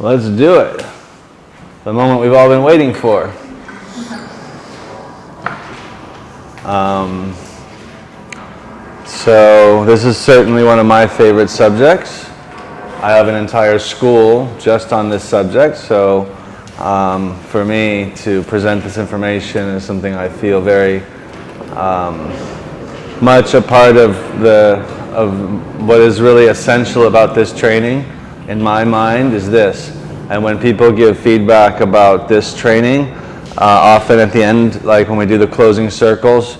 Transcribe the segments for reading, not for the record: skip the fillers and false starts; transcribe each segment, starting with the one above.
Let's do it. The moment we've all been waiting for. So this is certainly one of my favorite subjects. I have an entire school just on this subject, so for me to present this information is something I feel very much a part of what is really essential about this training, in my mind, is this. And when people give feedback about this training, often at the end, like when we do the closing circles,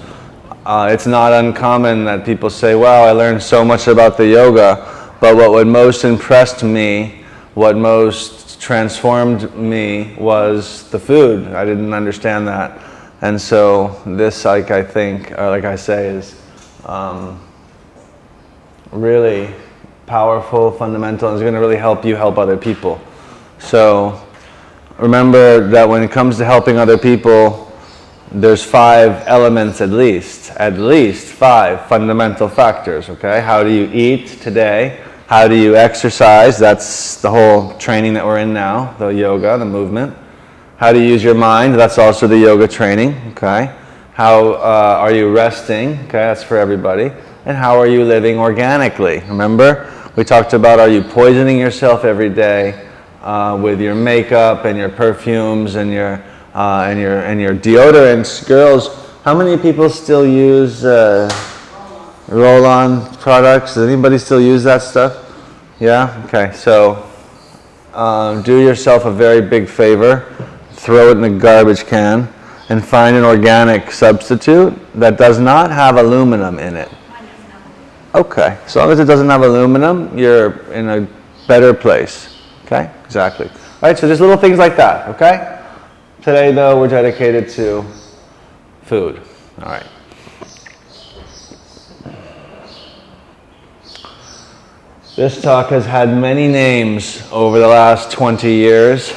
it's not uncommon that people say, wow, I learned so much about the yoga, but what most impressed me, what most transformed me was the food. I didn't understand that. And so this, like I think, or like I say, is really powerful, fundamental, and is going to really help you help other people. So remember that when it comes to helping other people, there's 5 elements at least 5 fundamental factors, okay? How do you eat today? How do you exercise? That's the whole training that we're in now, the yoga, the movement. How do you use your mind? That's also the yoga training, okay? How are you resting? Okay, that's for everybody. And how are you living organically? Remember, we talked about, are you poisoning yourself every day with your makeup and your perfumes and your deodorants? Girls, how many people still use roll-on products? Does anybody still use that stuff? Yeah? Okay, so do yourself a very big favor. Throw it in the garbage can and find an organic substitute that does not have aluminum in it. Okay, as long as it doesn't have aluminum, you're in a better place. Okay, exactly. All right, so just little things like that, okay? Today, though, we're dedicated to food. All right. This talk has had many names over the last 20 years.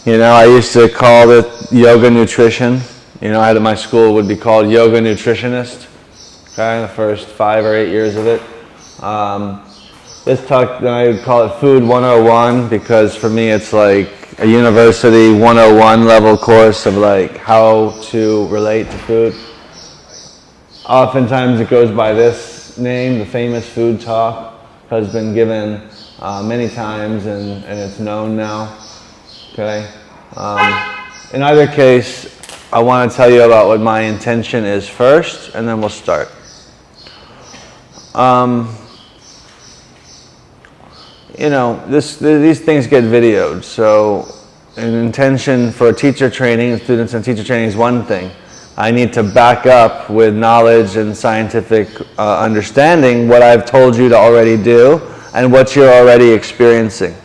You know, I used to call it yoga nutrition. You know, I had at my school would be called yoga nutritionist. Okay, the first 5 or 8 years of it. This talk, then I would call it Food 101, because for me it's like a university 101 level course of like how to relate to food. Oftentimes it goes by this name, the famous food talk, has been given many times and it's known now. Okay. In either case, I want to tell you about what my intention is first, and then we'll start. You know, these things get videoed, so an intention for teacher training, students and teacher training is one thing. I need to back up with knowledge and scientific understanding what I've told you to already do and what you're already experiencing.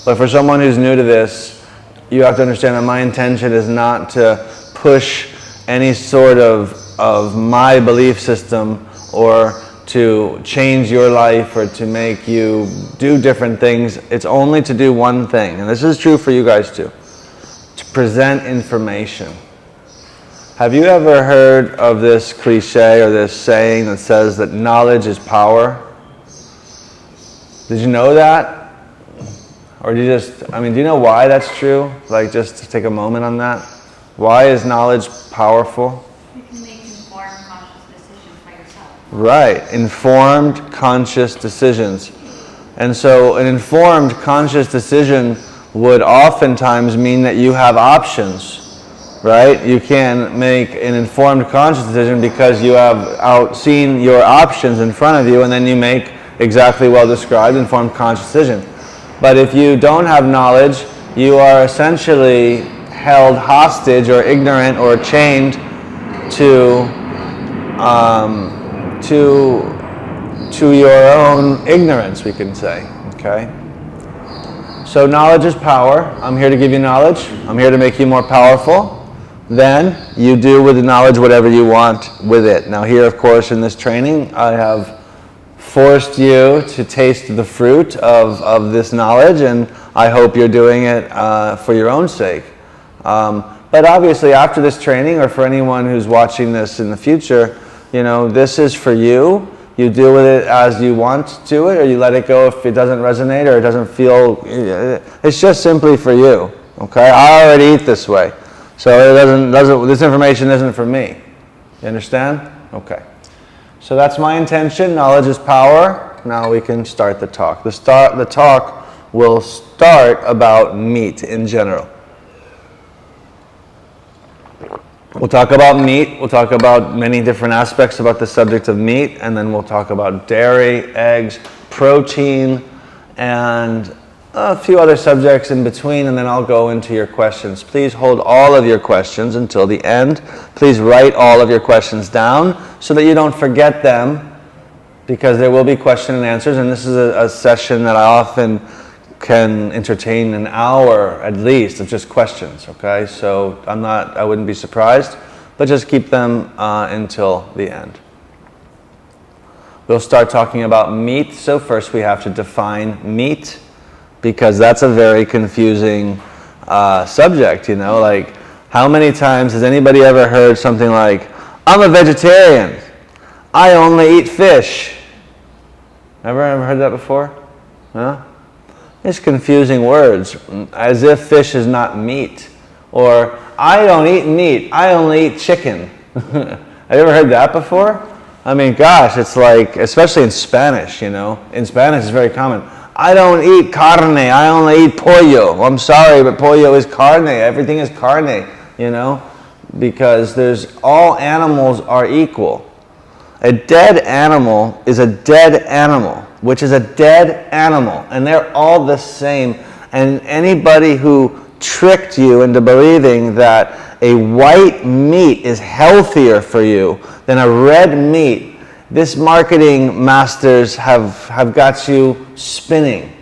But for someone who's new to this, you have to understand that my intention is not to push any sort of my belief system or to change your life or to make you do different things. It's only to do one thing, and this is true for you guys too, to present information. Have you ever heard of this cliche or this saying that says that knowledge is power? Did you know that? Or do you do you know why that's true? Like, just to take a moment on that. Why is knowledge powerful? You can make informed, conscious decisions by yourself. Right, informed, conscious decisions. And so an informed, conscious decision would oftentimes mean that you have options, right? You can make an informed, conscious decision because you have seen your options in front of you, and then you make exactly well described informed, conscious decision. But if you don't have knowledge, you are essentially held hostage or ignorant or chained to your own ignorance, we can say, okay? So knowledge is power. I'm here to give you knowledge. I'm here to make you more powerful. Then you do with the knowledge whatever you want with it. Now here, of course, in this training, I have forced you to taste the fruit of this knowledge, and I hope you're doing it for your own sake. But obviously after this training, or for anyone who's watching this in the future, you know, this is for you, You deal with it as you want to it, or you let it go if it doesn't resonate or it doesn't feel, it's just simply for you, okay? I already eat this way, so this information isn't for me. You understand? Okay. So that's my intention. Knowledge is power. Now we can start the talk. The talk will start about meat in general. We'll talk about meat. We'll talk about many different aspects about the subject of meat, and then we'll talk about dairy, eggs, protein, and a few other subjects in between, and then I'll go into your questions. Please hold all of your questions until the end. Please write all of your questions down so that you don't forget them, because there will be question and answers, and this is a session that I often can entertain an hour at least of just questions, okay? So I wouldn't be surprised, but just keep them until the end. We'll start talking about meat. So first we have to define meat, because that's a very confusing subject, you know? Like, how many times has anybody ever heard something like, I'm a vegetarian, I only eat fish? Ever heard that before? Huh? It's confusing words, as if fish is not meat. Or, I don't eat meat, I only eat chicken. Have you ever heard that before? I mean, gosh, it's like, especially in Spanish, you know. In Spanish, it's very common. I don't eat carne, I only eat pollo. Well, I'm sorry, but pollo is carne. Everything is carne, you know, because all animals are equal. A dead animal is a dead animal, which is a dead animal, and they're all the same. And anybody who tricked you into believing that a white meat is healthier for you than a red meat, this marketing masters have got you spinning,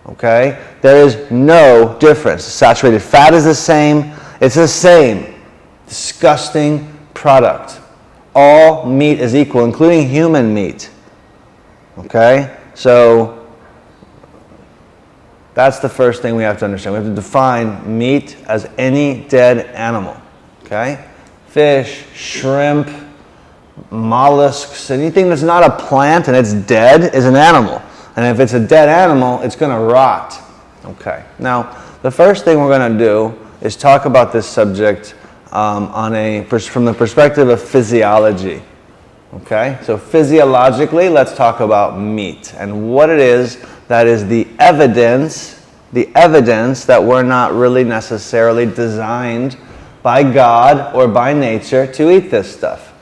okay? There is no difference. Saturated fat is the same. It's the same disgusting product. All meat is equal, including human meat, okay? So that's the first thing we have to understand. We have to define meat as any dead animal, okay? Fish, shrimp, mollusks, anything that's not a plant and it's dead is an animal. And if it's a dead animal, it's going to rot. Okay. Now, the first thing we're going to do is talk about this subject from the perspective of physiology. Okay? So physiologically, let's talk about meat and what it is that is the evidence that we're not really necessarily designed by God or by nature to eat this stuff.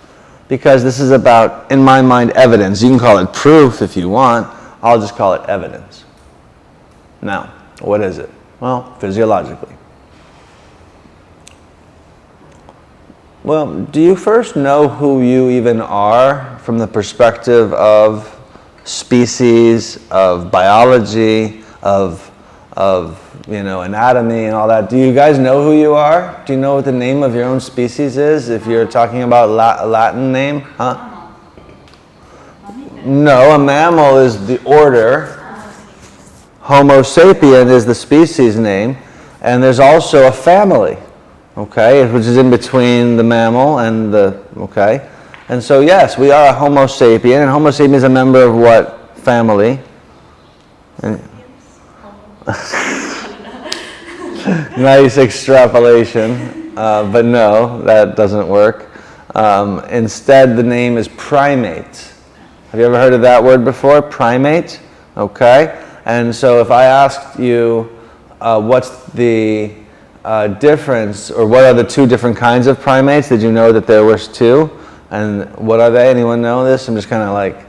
Because this is about, in my mind, evidence. You can call it proof if you want. I'll just call it evidence. Now, what is it? Well, physiologically. Well, do you first know who you even are from the perspective of species, of biology, of anatomy and all that? Do you guys know who you are? Do you know what the name of your own species is, if you're talking about a Latin name? Huh? No, a mammal is the order. Homo sapien is the species name. And there's also a family, okay, which is in between the mammal and okay. And so, yes, we are a Homo sapien, and Homo sapien is a member of what family? Nice extrapolation, but no, that doesn't work. Instead, the name is primate. Have you ever heard of that word before? Primate? Okay. And so if I asked you what's the difference, or what are the two different kinds of primates, did you know that there was two? And what are they? Anyone know this? I'm just kind of like,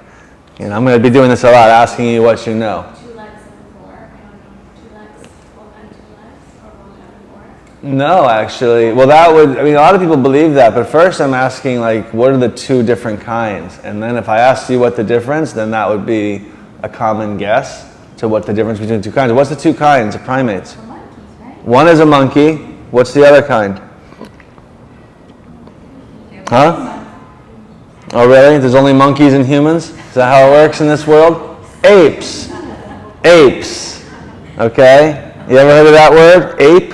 I'm going to be doing this a lot, asking you what you know. 2 legs and 4. I don't know. 2 legs, 1 and 2 legs, or 1 and 4. No, actually. Well, a lot of people believe that, but first I'm asking, like, what are the two different kinds? And then if I asked you what the difference, then that would be a common guess to what the difference between the two kinds. What's the two kinds of primates? Monkeys, right? One is a monkey. What's the other kind? Huh? Oh, really? There's only monkeys and humans? Is that how it works in this world? Apes. Apes. Okay? You ever heard of that word? Ape?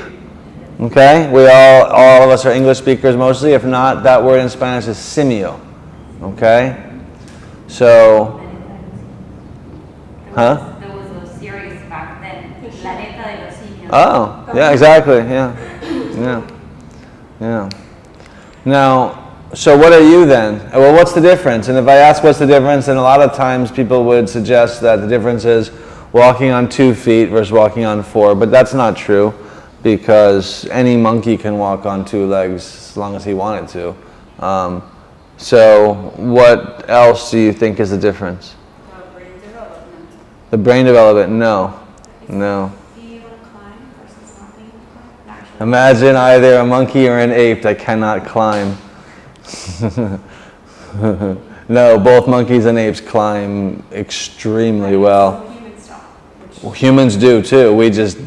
Okay? All of us are English speakers mostly. If not, that word in Spanish is simio. Okay? So, huh? There was a series back then, Planeta de los Simios. Oh, yeah, exactly, yeah. Yeah. Yeah. Now, so what are you then? Well, what's the difference? And if I ask what's the difference, then a lot of times people would suggest that the difference is walking on 2 feet versus walking on 4, but that's not true because any monkey can walk on 2 legs as long as he wanted to. So what else do you think is the difference? Brain development. The brain development? No. No. Being able to climb versus not being able to climb. Naturally. Imagine either a monkey or an ape that cannot climb. No, both monkeys and apes climb extremely well. So humans don't. Well, humans do too, we just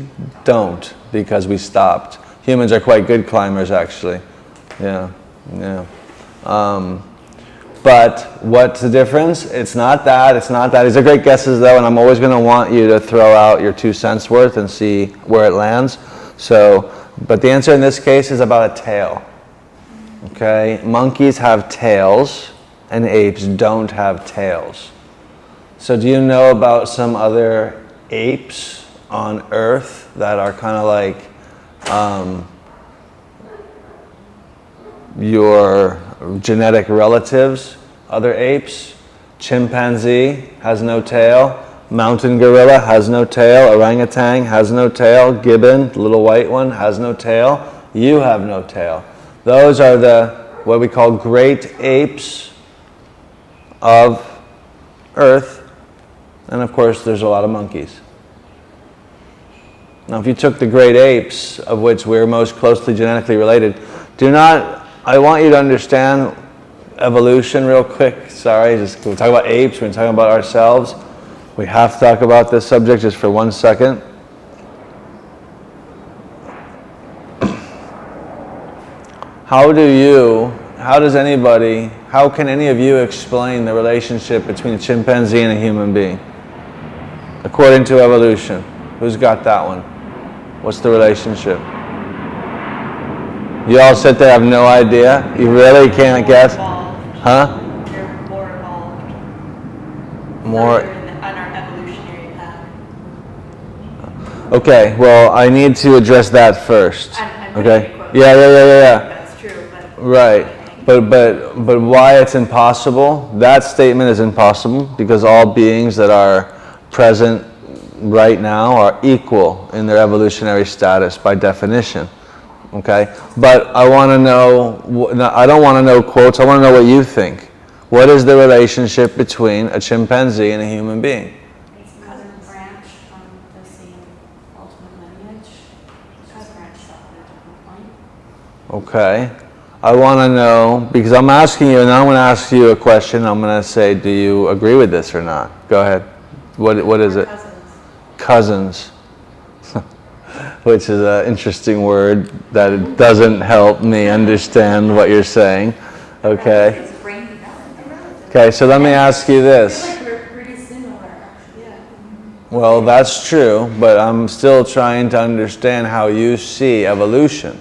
don't because we stopped. Humans are quite good climbers actually. Yeah, yeah. But what's the difference? It's not that, it's not that. These are great guesses though, and I'm always going to want you to throw out your 2 cents worth and see where it lands. So, but the answer in this case is about a tail. Okay, monkeys have tails and apes don't have tails. So do you know about some other apes on Earth that are kind of like your genetic relatives, other apes? Chimpanzee has no tail. Mountain gorilla has no tail. Orangutan has no tail. Gibbon, the little white one, has no tail. You have no tail. Those are the, what we call great apes of Earth. And of course, there's a lot of monkeys. Now, if you took the great apes, of which we're most closely genetically related, I want you to understand evolution real quick. Sorry, just we'll talk about apes, we're talking about ourselves. We have to talk about this subject just for 1 second. How can any of you explain the relationship between a chimpanzee and a human being? According to evolution. Who's got that one? What's the relationship? You all sit there, have no idea? You really can't guess? Huh? They're more evolved. More. Further on our evolutionary path. Okay, well, I need to address that first. I'm Okay? quote. Yeah. That's true, but Right. But why it's impossible? That statement is impossible because all beings that are present right now are equal in their evolutionary status by definition. Okay? But I want to know, I don't want to know quotes, I want to know what you think. What is the relationship between a chimpanzee and a human being? It's cousin branch from the same ultimate lineage. Cousin branch off at a different point. Okay. I want to know, because I'm asking you, and I'm going to ask you a question, I'm going to say, do you agree with this or not? Go ahead. What is it? Cousins. Which is an interesting word that it doesn't help me understand what you're saying. Okay. it's brain development. Okay, so let me ask you I this. feel like we're pretty similar, actually. Yeah. Well, that's true, but I'm still trying to understand how you see evolution.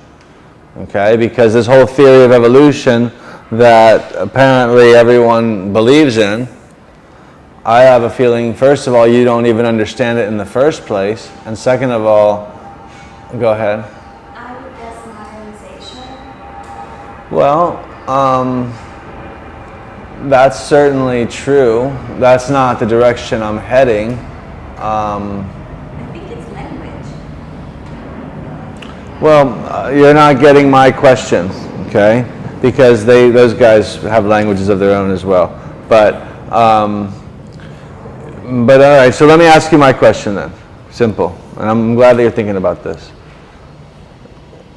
Okay, because this whole theory of evolution that apparently everyone believes in, I have a feeling, first of all, you don't even understand it in the first place, and second of all, go ahead. I would guess modernization. Well, that's certainly true. That's not the direction I'm heading. I think it's language. Well, you're not getting my question, okay? Because those guys have languages of their own as well. But all right, so let me ask you my question then. Simple. And I'm glad that you're thinking about this.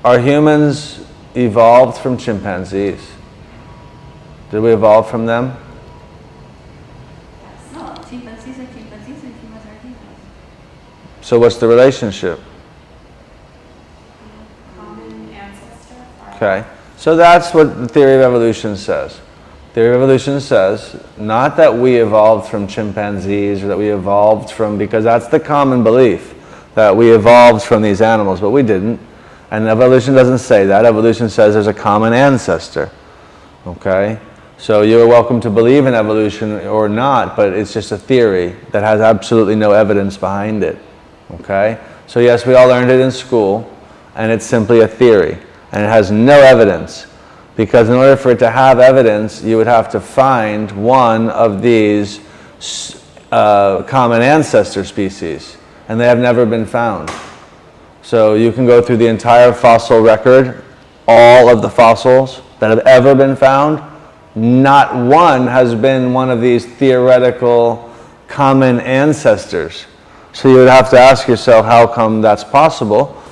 Are humans evolved from chimpanzees? Did we evolve from them? No, chimpanzees are chimpanzees and humans are humans. So what's the relationship? Common ancestor. Okay. So that's what the theory of evolution says. Theory of evolution says not that we evolved from chimpanzees or that we evolved from, because that's the common belief, that we evolved from these animals, but we didn't. And evolution doesn't say that. Evolution says there's a common ancestor. Okay? So you're welcome to believe in evolution or not, but it's just a theory that has absolutely no evidence behind it. Okay? So yes, we all learned it in school, and it's simply a theory, and it has no evidence. Because in order for it to have evidence, you would have to find one of these common ancestor species, and they have never been found. So you can go through the entire fossil record, all of the fossils that have ever been found, not one has been one of these theoretical common ancestors. So you would have to ask yourself, how come that's possible?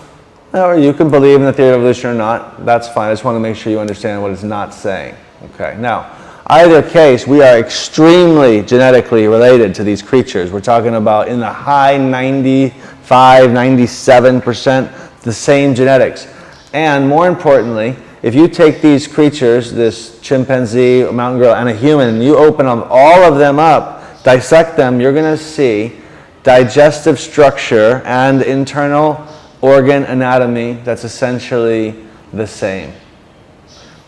Or you can believe in the theory of evolution or not, that's fine. I just want to make sure you understand what it's not saying. Okay, now, either case, we are extremely genetically related to these creatures. We're talking about in the high 95, 97%, the same genetics. And more importantly, if you take these creatures, this chimpanzee, mountain gorilla, and a human, and you open them, all of them up, dissect them, you're going to see digestive structure and internal organ anatomy that's essentially the same.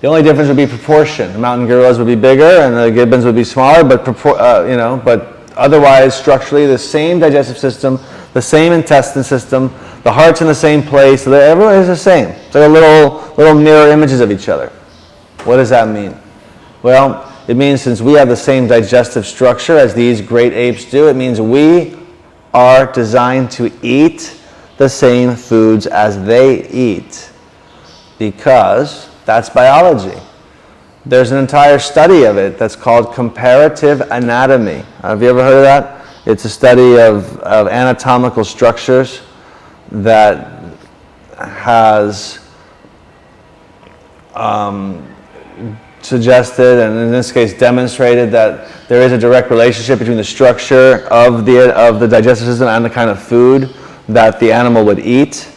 The only difference would be proportion. The mountain gorillas would be bigger and the gibbons would be smaller, but but otherwise structurally the same digestive system, the same intestine system, the heart's in the same place, so everyone is the same. It's like a little mirror images of each other. What does that mean? Well, it means since we have the same digestive structure as these great apes do, it means we are designed to eat the same foods as they eat, because that's biology. There's an entire study of it that's called comparative anatomy. Have you ever heard of that? It's a study of anatomical structures that has suggested, and in this case demonstrated, that there is a direct relationship between the structure of the digestive system and the kind of food that the animal would eat.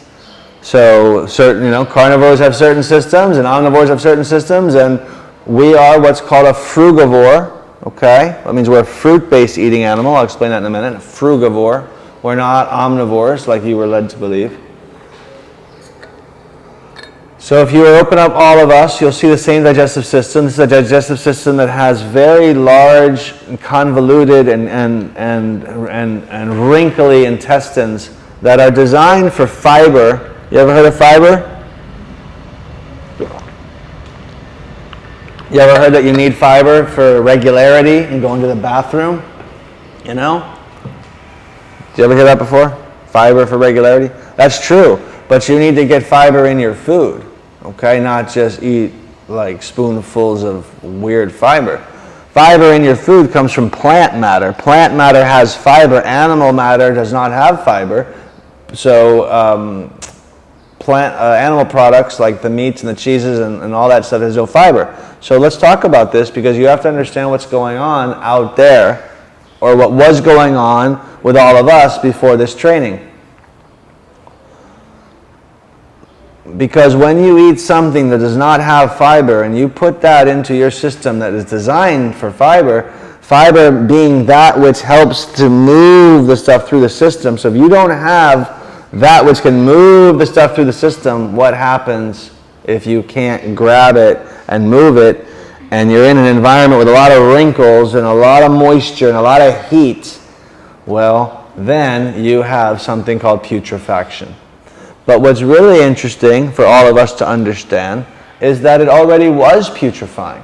So certain, carnivores have certain systems and omnivores have certain systems, and we are what's called a frugivore. Okay, that means we're a fruit-based eating animal. I'll explain that in a minute. A frugivore. We're not omnivores like you were led to believe. So if you open up all of us, you'll see the same digestive system. This is a digestive system that has very large, convoluted, and wrinkly intestines that are designed for fiber. You ever heard of fiber? You ever heard that you need fiber for regularity and going to the bathroom? Did you ever hear that before? Fiber for regularity? That's true, but you need to get fiber in your food, okay? Not just eat like spoonfuls of weird fiber. Fiber in your food comes from plant matter. Plant matter has fiber. Animal matter does not have fiber. So animal products like the meats and the cheeses and all that stuff has no fiber. So let's talk about this, because you have to understand what's going on out there, or what was going on with all of us before this training. Because when you eat something that does not have fiber and you put that into your system that is designed for fiber, fiber being that which helps to move the stuff through the system. So if you don't have that which can move the stuff through the system, what happens if you can't grab it and move it, and you're in an environment with a lot of wrinkles and a lot of moisture and a lot of heat? Well, then you have something called putrefaction. But what's really interesting for all of us to understand is that it already was putrefying.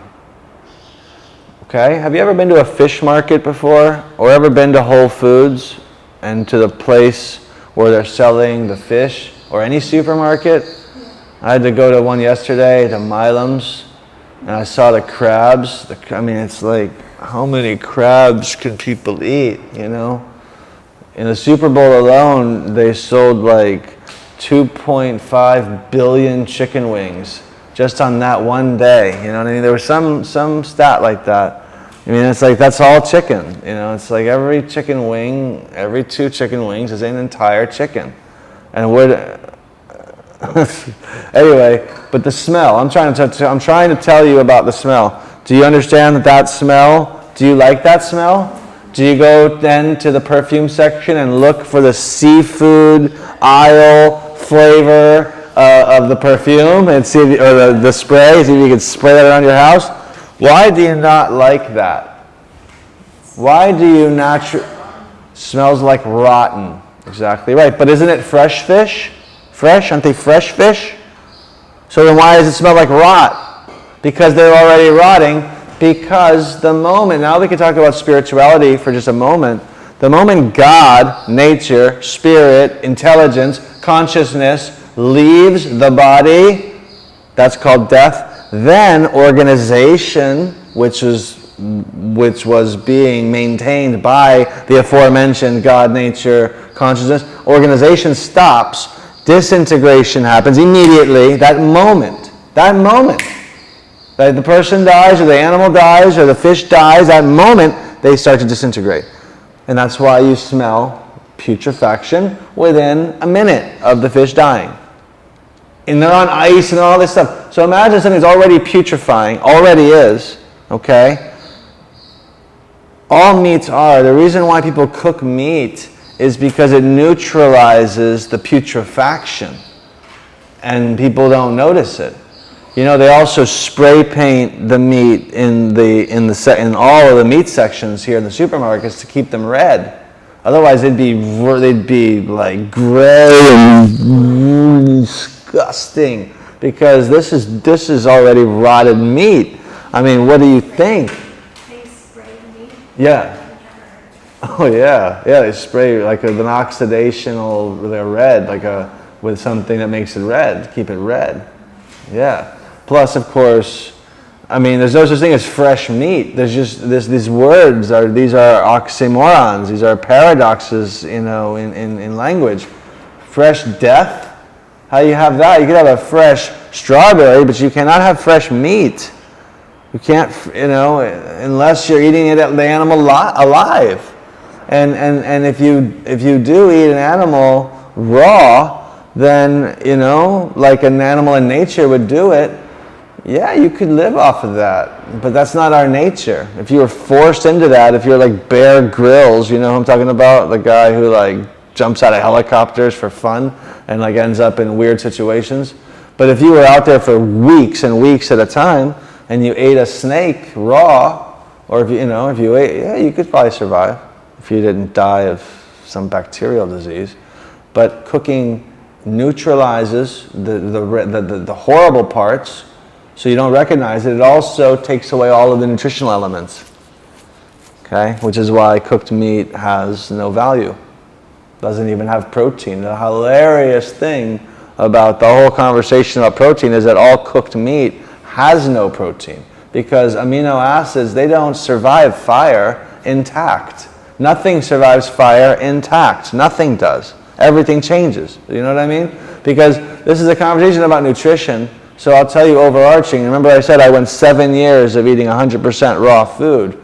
Okay? Have you ever been to a fish market before? Or ever been to Whole Foods and to the place where they're selling the fish? Or any supermarket? I had to go to one yesterday, to Milam's, and I saw the crabs. It's like, how many crabs can people eat, In the Super Bowl alone, they sold like 2.5 billion chicken wings just on that one day. You know what I mean? There was some stat like that. It's like, that's all chicken. It's like every chicken wing, every 2 chicken wings is an entire chicken. And anyway, but the smell. I'm trying to tell you about the smell. Do you understand that smell? Do you like that smell? Do you go then to the perfume section and look for the seafood aisle flavor of the perfume and see, or the spray, see if you can spray that around your house? Why do you not like that? Why do you naturally... Smells like rotten. Exactly right. But isn't it fresh fish? Fresh? Aren't they fresh fish? So then why does it smell like rot? Because they're already rotting. Because the moment... Now we can talk about spirituality for just a moment. The moment God, nature, spirit, intelligence, consciousness leaves the body, that's called death. Then organization, which was being maintained by the aforementioned God, nature, consciousness, organization stops. Disintegration happens immediately. That moment, that the person dies or the animal dies or the fish dies, that moment they start to disintegrate. And that's why you smell putrefaction within a minute of the fish dying. And they're on ice and all this stuff. So imagine something's already putrefying, already is, okay? All meats are. The reason why people cook meat is because it neutralizes the putrefaction. And people don't notice it. You know, they also spray paint the meat in all of the meat sections here in the supermarkets to keep them red. Otherwise, they'd be like gray and disgusting because this is already rotted meat. I mean, what do you think? They spray the meat? Yeah. Oh yeah, yeah. They spray like an oxidational. They're red, with something that makes it red, to keep it red. Yeah. Plus, of course, I mean, there's no such thing as fresh meat. There's just these words are oxymorons. These are paradoxes, in language. Fresh death. How do you have that? You could have a fresh strawberry, but you cannot have fresh meat. You can't, unless you're eating the animal alive. And if you do eat an animal raw, then like an animal in nature would do it. Yeah, you could live off of that, but that's not our nature. If you were forced into that, if you're like Bear Grylls, you know who I'm talking about? The guy who like jumps out of helicopters for fun and like ends up in weird situations. But if you were out there for weeks and weeks at a time and you ate a snake raw, or if you ate, yeah, you could probably survive if you didn't die of some bacterial disease. But cooking neutralizes the horrible parts, so you don't recognize it. It also takes away all of the nutritional elements. Okay, which is why cooked meat has no value. Doesn't even have protein. The hilarious thing about the whole conversation about protein is that all cooked meat has no protein because amino acids, they don't survive fire intact. Nothing survives fire intact. Nothing does. Everything changes. You know what I mean? Because this is a conversation about nutrition. So I'll tell you overarching. Remember I said I went 7 years of eating 100% raw food,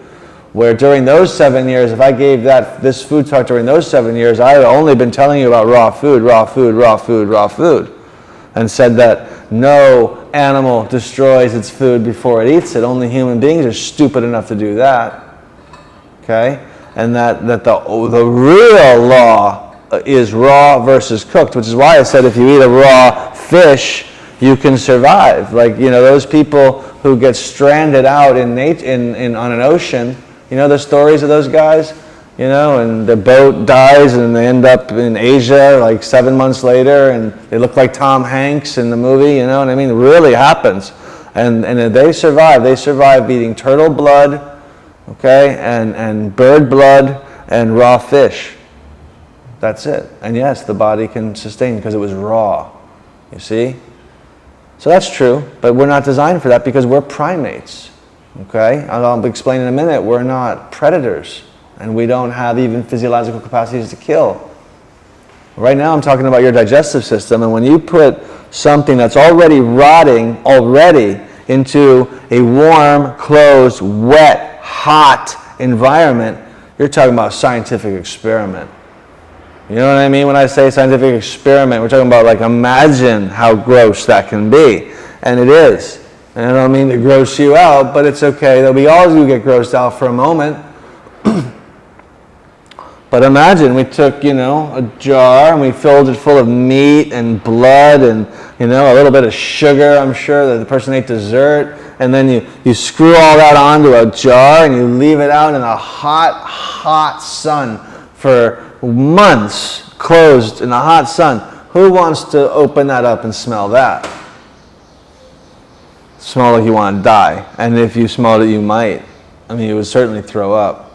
where during those 7 years, if I gave this food talk during those 7 years, I had only been telling you about raw food, and said that no animal destroys its food before it eats it. Only human beings are stupid enough to do that. Okay? And that the real law is raw versus cooked, which is why I said if you eat a raw fish, you can survive. Like, those people who get stranded out on an ocean, the stories of those guys, and the boat dies and they end up in Asia like 7 months later and they look like Tom Hanks in the movie, you know what I mean? It really happens. And they survive. They survive eating turtle blood, okay, and bird blood and raw fish. That's it. And yes, the body can sustain because it was raw. You see? So that's true, but we're not designed for that because we're primates. Okay? I'll explain in a minute. We're not predators, and we don't have even physiological capacities to kill. Right now I'm talking about your digestive system, and when you put something that's already rotting into a warm, closed, wet, hot environment, you're talking about a scientific experiment. You know what I mean when I say scientific experiment? We're talking about like imagine how gross that can be. And it is. And I don't mean to gross you out, but it's okay. There'll be all of you get grossed out for a moment. But imagine we took, a jar and we filled it full of meat and blood and, a little bit of sugar. I'm sure that the person ate dessert and then you screw all that onto a jar and you leave it out in the hot sun for months, closed in the hot sun. Who wants to open that up and smell that? Smell like you want to die. And if you smelled it, you might. I mean, you would certainly throw up.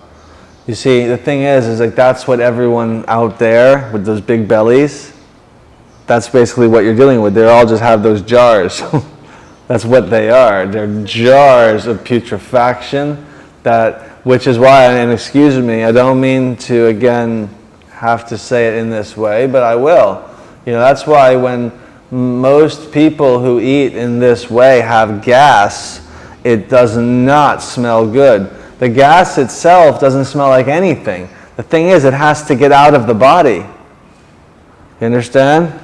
You see, the thing is like that's what everyone out there with those big bellies, that's basically what you're dealing with. They all just have those jars. That's what they are. They're jars of putrefaction, which is why, and excuse me, I don't mean to, again, have to say it in this way, but I will. That's why when most people who eat in this way have gas, it does not smell good. The gas itself doesn't smell like anything. The thing is, it has to get out of the body. You understand?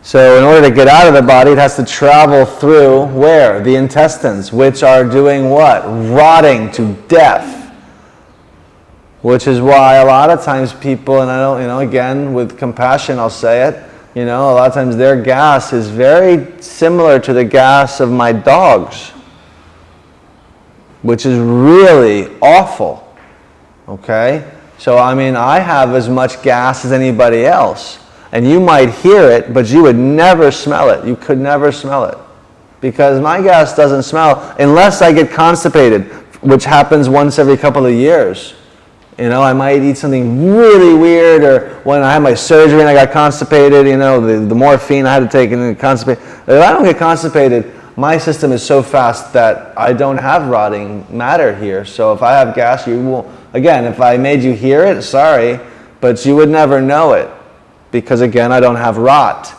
So in order to get out of the body, it has to travel through where? The intestines, which are doing what? Rotting to death. Which is why a lot of times people, and I don't, again, with compassion, I'll say it, a lot of times their gas is very similar to the gas of my dogs, which is really awful, okay? So, I have as much gas as anybody else, and you might hear it, but you would never smell it. You could never smell it, because my gas doesn't smell unless I get constipated, which happens once every couple of years. I might eat something really weird, or when I had my surgery and I got constipated, the morphine I had to take and then constipated. If I don't get constipated, my system is so fast that I don't have rotting matter here. So if I have gas, you will, again, if I made you hear it, sorry, but you would never know it, because again, I don't have rot.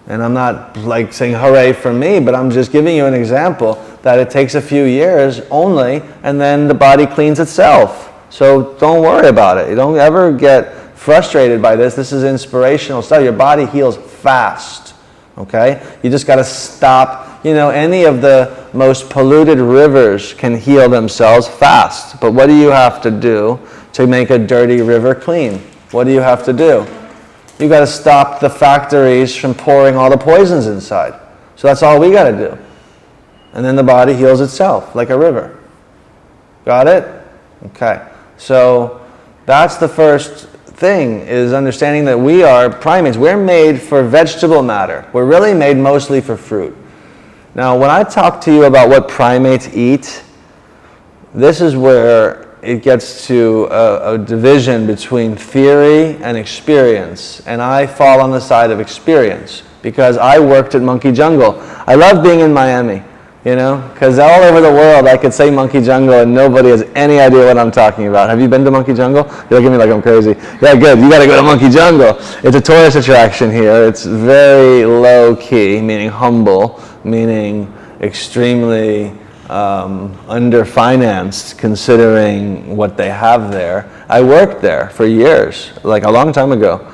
And I'm not like saying hooray for me, but I'm just giving you an example that it takes a few years only, and then the body cleans itself. So don't worry about it. You don't ever get frustrated by this. This is inspirational stuff. Your body heals fast, okay? You just got to stop. Any of the most polluted rivers can heal themselves fast. But what do you have to do to make a dirty river clean? What do you have to do? You got to stop the factories from pouring all the poisons inside. So that's all we got to do. And then the body heals itself like a river. Got it? Okay. So that's the first thing, is understanding that we are primates. We're made for vegetable matter. We're really made mostly for fruit. Now, when I talk to you about what primates eat, this is where it gets to a division between theory and experience. And I fall on the side of experience because I worked at Monkey Jungle. I love being in Miami. Because all over the world I could say Monkey Jungle and nobody has any idea what I'm talking about. Have you been to Monkey Jungle? You're looking at me like I'm crazy. Yeah, good. You got to go to Monkey Jungle. It's a tourist attraction here. It's very low key, meaning humble, meaning extremely underfinanced considering what they have there. I worked there for years, like a long time ago.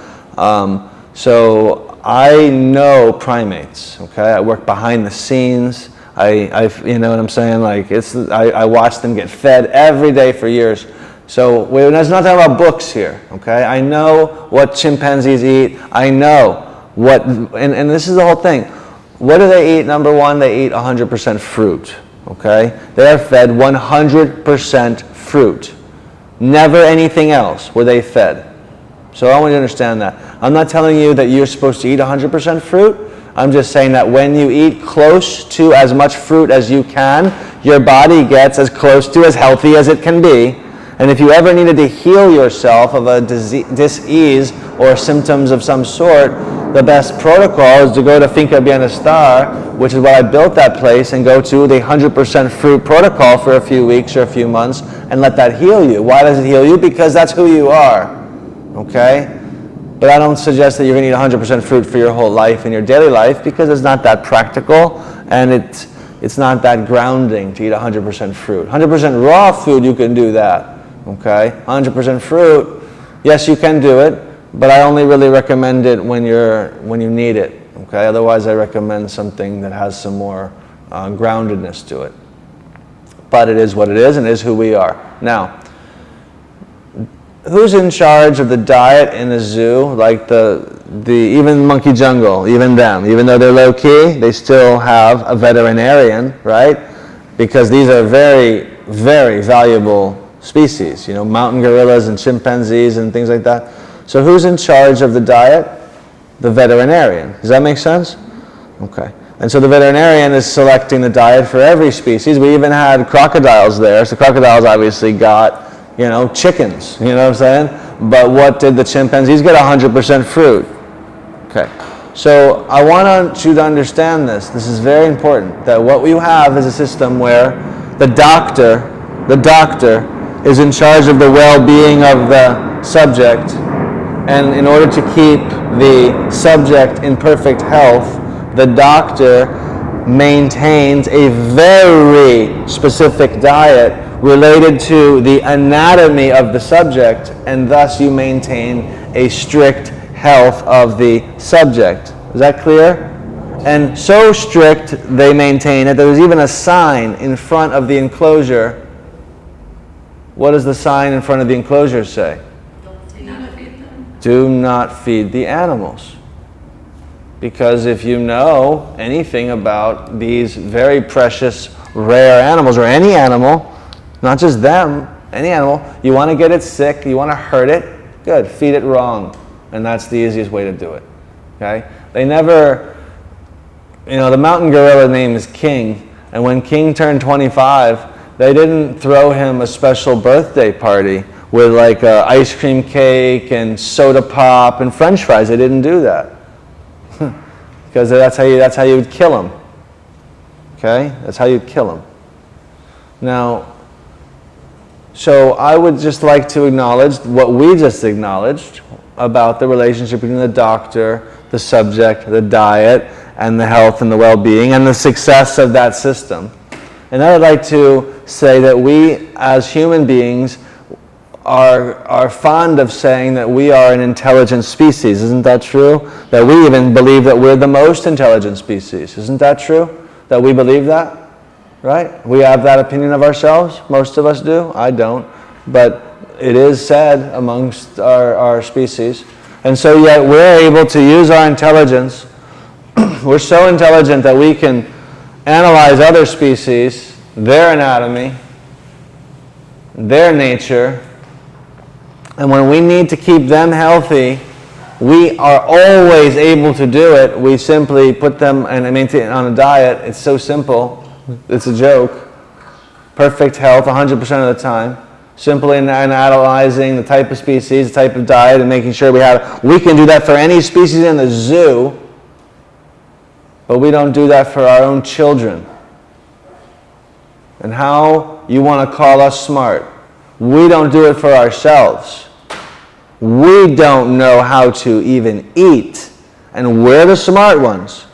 So I know primates. Okay, I work behind the scenes. You know what I'm saying? Like I watch them get fed every day for years. So we're not talking about books here, okay? I know what chimpanzees eat. I know what, and this is the whole thing. What do they eat? Number one, they eat 100% fruit, okay? They are fed 100% fruit. Never anything else were they fed. So I want you to understand that. I'm not telling you that you're supposed to eat 100% fruit. I'm just saying that when you eat close to as much fruit as you can, your body gets as close to as healthy as it can be. And if you ever needed to heal yourself of a disease or symptoms of some sort, the best protocol is to go to Finca Bienestar, which is why I built that place, and go to the 100% fruit protocol for a few weeks or a few months and let that heal you. Why does it heal you? Because that's who you are, okay? But I don't suggest that you're going to eat 100% fruit for your whole life in your daily life, because it's not that practical and it's not that grounding to eat 100% fruit. 100% raw food, you can do that, okay? 100% fruit, yes, you can do it, but I only really recommend it when you need it, okay? Otherwise, I recommend something that has some more groundedness to it. But it is what it is, and it is who we are. Now, who's in charge of the diet in the zoo? Like the even Monkey Jungle, even them, even though they're low key, they still have a veterinarian, right? because these are very, very valuable species, you know, mountain gorillas and chimpanzees and things like that. So who's in charge of the diet? The veterinarian. Does that make sense? Okay. And so the veterinarian is selecting the diet for every species. We even had crocodiles there. So crocodiles obviously got, you know, chickens, you know what I'm saying? But what did the chimpanzees get? 100% fruit. Okay. So I want you to understand this. This is very important, that what we have is a system where the doctor is in charge of the well-being of the subject, and in order to keep the subject in perfect health, the doctor maintains a very specific diet related to the anatomy of the subject, and thus you maintain a strict health of the subject. Is that clear? And so strict they maintain it, there's even a sign in front of the enclosure. What does the sign in front of the enclosure say? Do not feed the animals. Because if you know anything about these very precious, rare animals, or any animal, not just them, any animal, you want to get it sick, you want to hurt it, good, feed it wrong. And that's the easiest way to do it. Okay? They never, you know, the mountain gorilla name is King, and when King turned 25, they didn't throw him a special birthday party with like a ice cream cake and soda pop and French fries. They didn't do that. Because that's how you would kill him. Okay? That's how you'd kill him. Now, so I would just like to acknowledge what we just acknowledged about the relationship between the doctor, the subject, the diet, and the health and the well-being, and the success of that system. And I would like to say that we, as human beings, are fond of saying that we are an intelligent species. Isn't that true? That we even believe that we're the most intelligent species. Isn't that true? That we believe that? Right? We have that opinion of ourselves. Most of us do. I don't. But it is said amongst our species. And so yet we're able to use our intelligence. We're so intelligent that we can analyze other species, their anatomy, their nature, and when we need to keep them healthy, we are always able to do it. We simply put them and maintain on a diet. It's so simple. It's a joke. Perfect health 100% of the time. Simply in analyzing the type of species, the type of diet, and making sure we can do that for any species in the zoo, but we don't do that for our own children. And how you want to call us smart? We don't do it for ourselves. We don't know how to even eat. And we're the smart ones.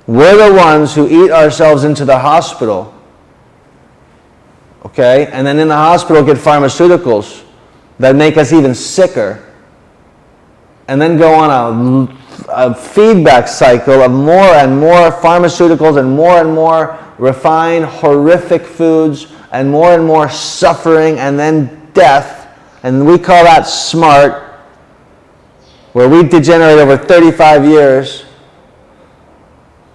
We're the ones who eat ourselves into the hospital. Okay? And then in the hospital get pharmaceuticals that make us even sicker. And then go on a feedback cycle of more and more pharmaceuticals and more refined, horrific foods and more suffering and then death. And we call that smart, where we degenerate over 35 years.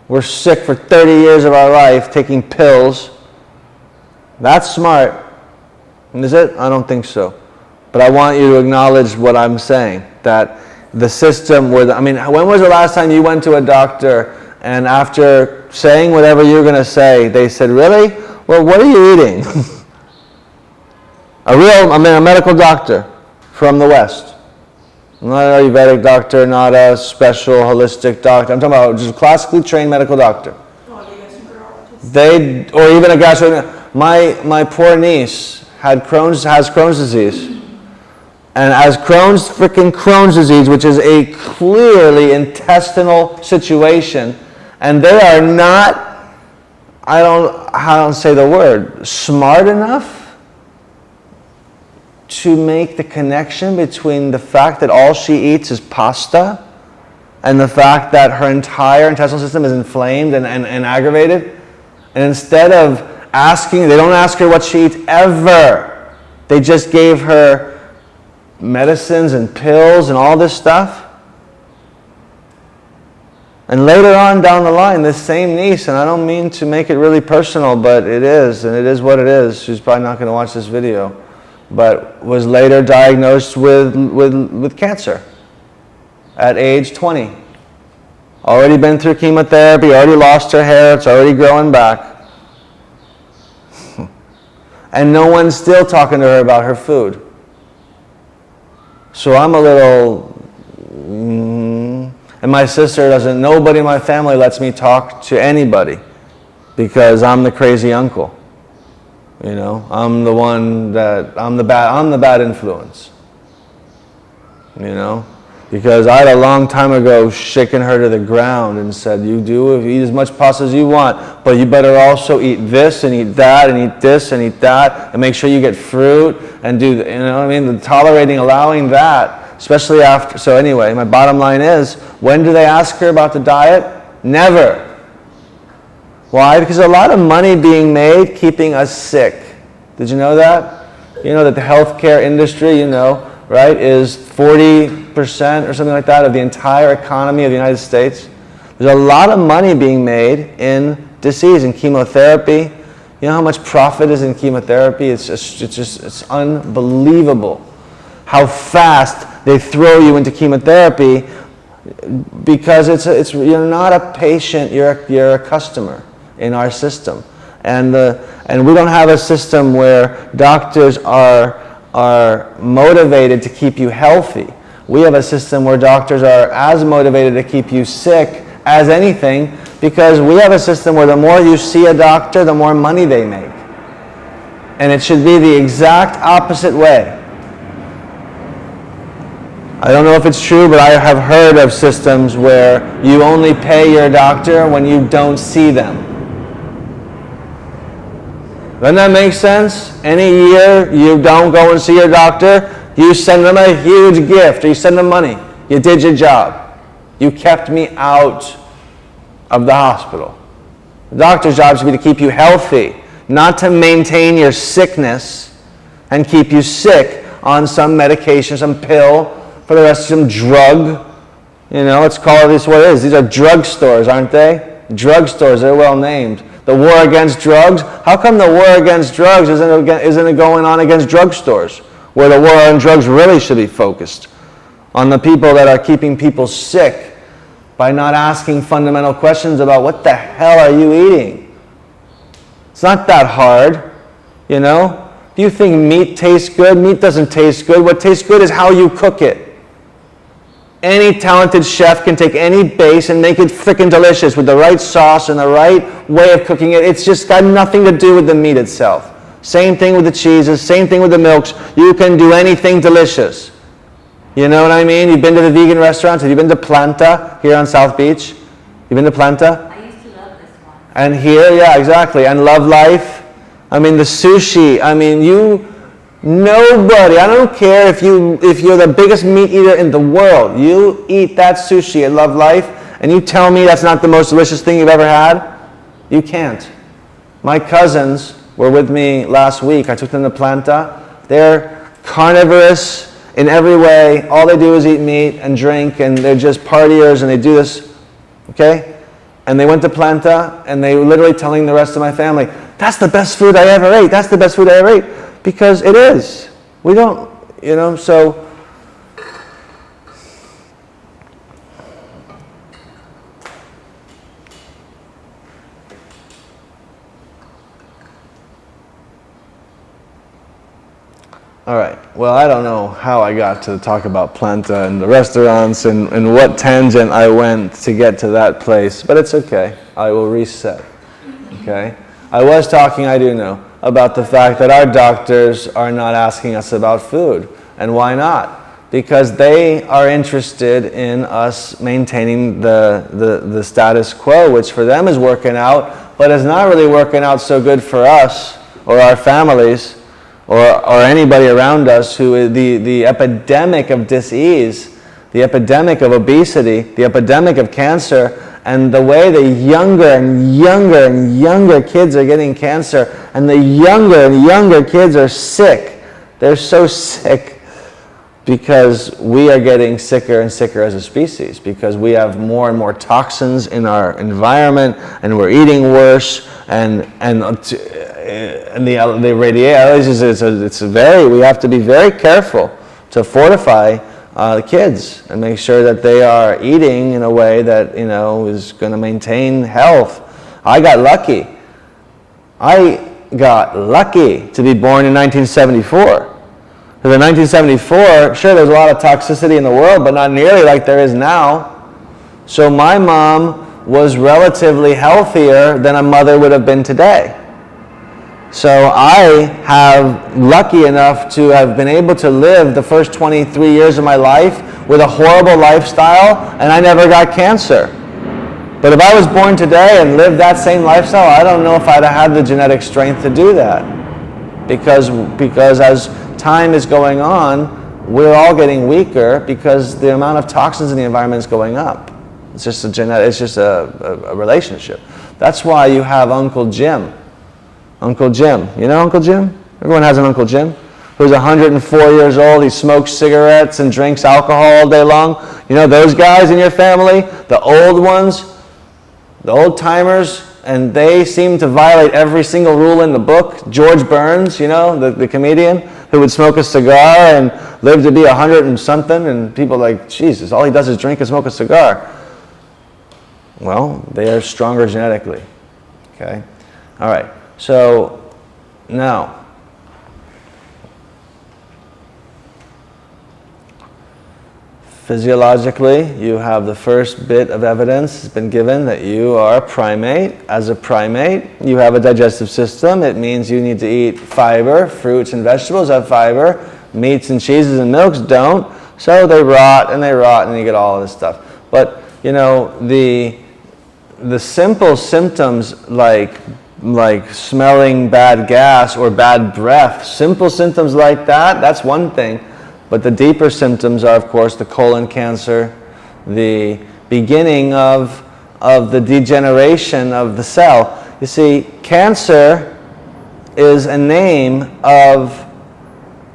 We're sick for 30 years of our life taking pills. That's smart. Is it? I don't think so. But I want you to acknowledge what I'm saying, that the system when was the last time you went to a doctor and after saying whatever you were going to say, they said, really? Well, what are you eating? a medical doctor from the West. Not an Ayurvedic doctor, not a special holistic doctor. I'm talking about just a classically trained medical doctor. Or even a gastroenterologist. My poor niece has Crohn's disease. And as Crohn's disease, which is a clearly intestinal situation, and they are not, I don't say the word, smart enough to make the connection between the fact that all she eats is pasta and the fact that her entire intestinal system is inflamed and aggravated. And instead of asking, they don't ask her what she eats ever. They just gave her medicines and pills and all this stuff. And later on down the line, this same niece, and I don't mean to make it really personal, but it is, and it is what it is. She's probably not going to watch this video, but was later diagnosed with cancer at age 20. Already been through chemotherapy, already lost her hair, it's already growing back. And no one's still talking to her about her food. So I'm a little... And my sister doesn't, nobody in my family lets me talk to anybody because I'm the crazy uncle. You know, I'm the one that, I'm the bad influence. You know, because I had a long time ago shaken her to the ground and said, you eat as much pasta as you want, but you better also eat this and eat that and eat this and eat that and make sure you get fruit and do, you know what I mean, tolerating, allowing that. Especially after, so anyway, my bottom line is, when do they ask her about the diet? Never. Why? Because a lot of money being made keeping us sick. Did you know that? You know that the healthcare industry, you know, right, is 40% or something like that of the entire economy of the United States. There's a lot of money being made in disease, in chemotherapy. You know how much profit is in chemotherapy? It's unbelievable how fast they throw you into chemotherapy, because you're not a patient, you're a customer in our system, and we don't have a system where doctors are motivated to keep you healthy. We have a system where doctors are as motivated to keep you sick as anything, because we have a system where the more you see a doctor, the more money they make, and it should be the exact opposite way. I don't know if it's true, but I have heard of systems where you only pay your doctor when you don't see them. Doesn't that make sense? Any year you don't go and see your doctor, you send them a huge gift, or you send them money. You did your job. You kept me out of the hospital. The doctor's job should be to keep you healthy, not to maintain your sickness and keep you sick on some medication, some pill, for the rest of some drug. You know, let's call this what it is. These are drugstores, aren't they? Drugstores, they're well named. The war against drugs. How come the war against drugs isn't it going on against drugstores, where the war on drugs really should be focused on the people that are keeping people sick by not asking fundamental questions about what the hell are you eating? It's not that hard, you know? Do you think meat tastes good? Meat doesn't taste good. What tastes good is how you cook it. Any talented chef can take any base and make it frickin' delicious with the right sauce and the right way of cooking it. It's just got nothing to do with the meat itself. Same thing with the cheeses, same thing with the milks. You can do anything delicious. You know what I mean? You've been to the vegan restaurants. Have you been to Planta here on South Beach? You been to Planta? I used to love this one. And here, yeah, exactly. And Love Life. I mean, the sushi. I mean, nobody, I don't care if you're the biggest meat eater in the world, you eat that sushi at Love Life, and you tell me that's not the most delicious thing you've ever had? You can't. My cousins were with me last week. I took them to Planta. They're carnivorous in every way. All they do is eat meat and drink, and they're just partiers, and they do this, okay? And they went to Planta, and they were literally telling the rest of my family, that's the best food I ever ate. That's the best food I ever ate. Because it is. We don't, you know, so. All right. Well, I don't know how I got to talk about Planta and the restaurants and what tangent I went to get to that place, but it's okay. I will reset. Okay? I was talking, I do know, about the fact that our doctors are not asking us about food. And why not? Because they are interested in us maintaining the status quo, which for them is working out, but is not really working out so good for us or our families or anybody around us. Who the epidemic of disease, the epidemic of obesity, the epidemic of cancer, and the way the younger and younger and younger kids are getting cancer, and the younger and younger kids are sick. They're so sick. because we are getting sicker and sicker as a species, because we have more and more toxins in our environment, and we're eating worse, and the radiation, we have to be very careful to fortify the kids and make sure that they are eating in a way that is going to maintain health. I got lucky to be born in 1974. Because in 1974, sure, there's a lot of toxicity in the world, but not nearly like there is now. So my mom was relatively healthier than a mother would have been today. So I have lucky enough to have been able to live the first 23 years of my life with a horrible lifestyle, and I never got cancer. But if I was born today and lived that same lifestyle, I don't know if I'd have had the genetic strength to do that. Because as time is going on, we're all getting weaker because the amount of toxins in the environment is going up. It's just a relationship. That's why you have Uncle Jim. Uncle Jim. You know Uncle Jim? Everyone has an Uncle Jim who's 104 years old. He smokes cigarettes and drinks alcohol all day long. You know those guys in your family? The old ones? The old timers? And they seem to violate every single rule in the book. George Burns, the comedian, who would smoke a cigar and live to be 100 and something, and people are like, Jesus, all he does is drink and smoke a cigar. Well, they are stronger genetically. Okay? All right. So, now, physiologically, you have the first bit of evidence has been given that you are a primate. As a primate, you have a digestive system. It means you need to eat fiber. Fruits and vegetables have fiber. Meats and cheeses and milks don't. So they rot, and you get all of this stuff. But, the simple symptoms like smelling bad gas or bad breath, simple symptoms like that, that's one thing. But the deeper symptoms are, of course, the colon cancer, the beginning of the degeneration of the cell. You see, cancer is a name of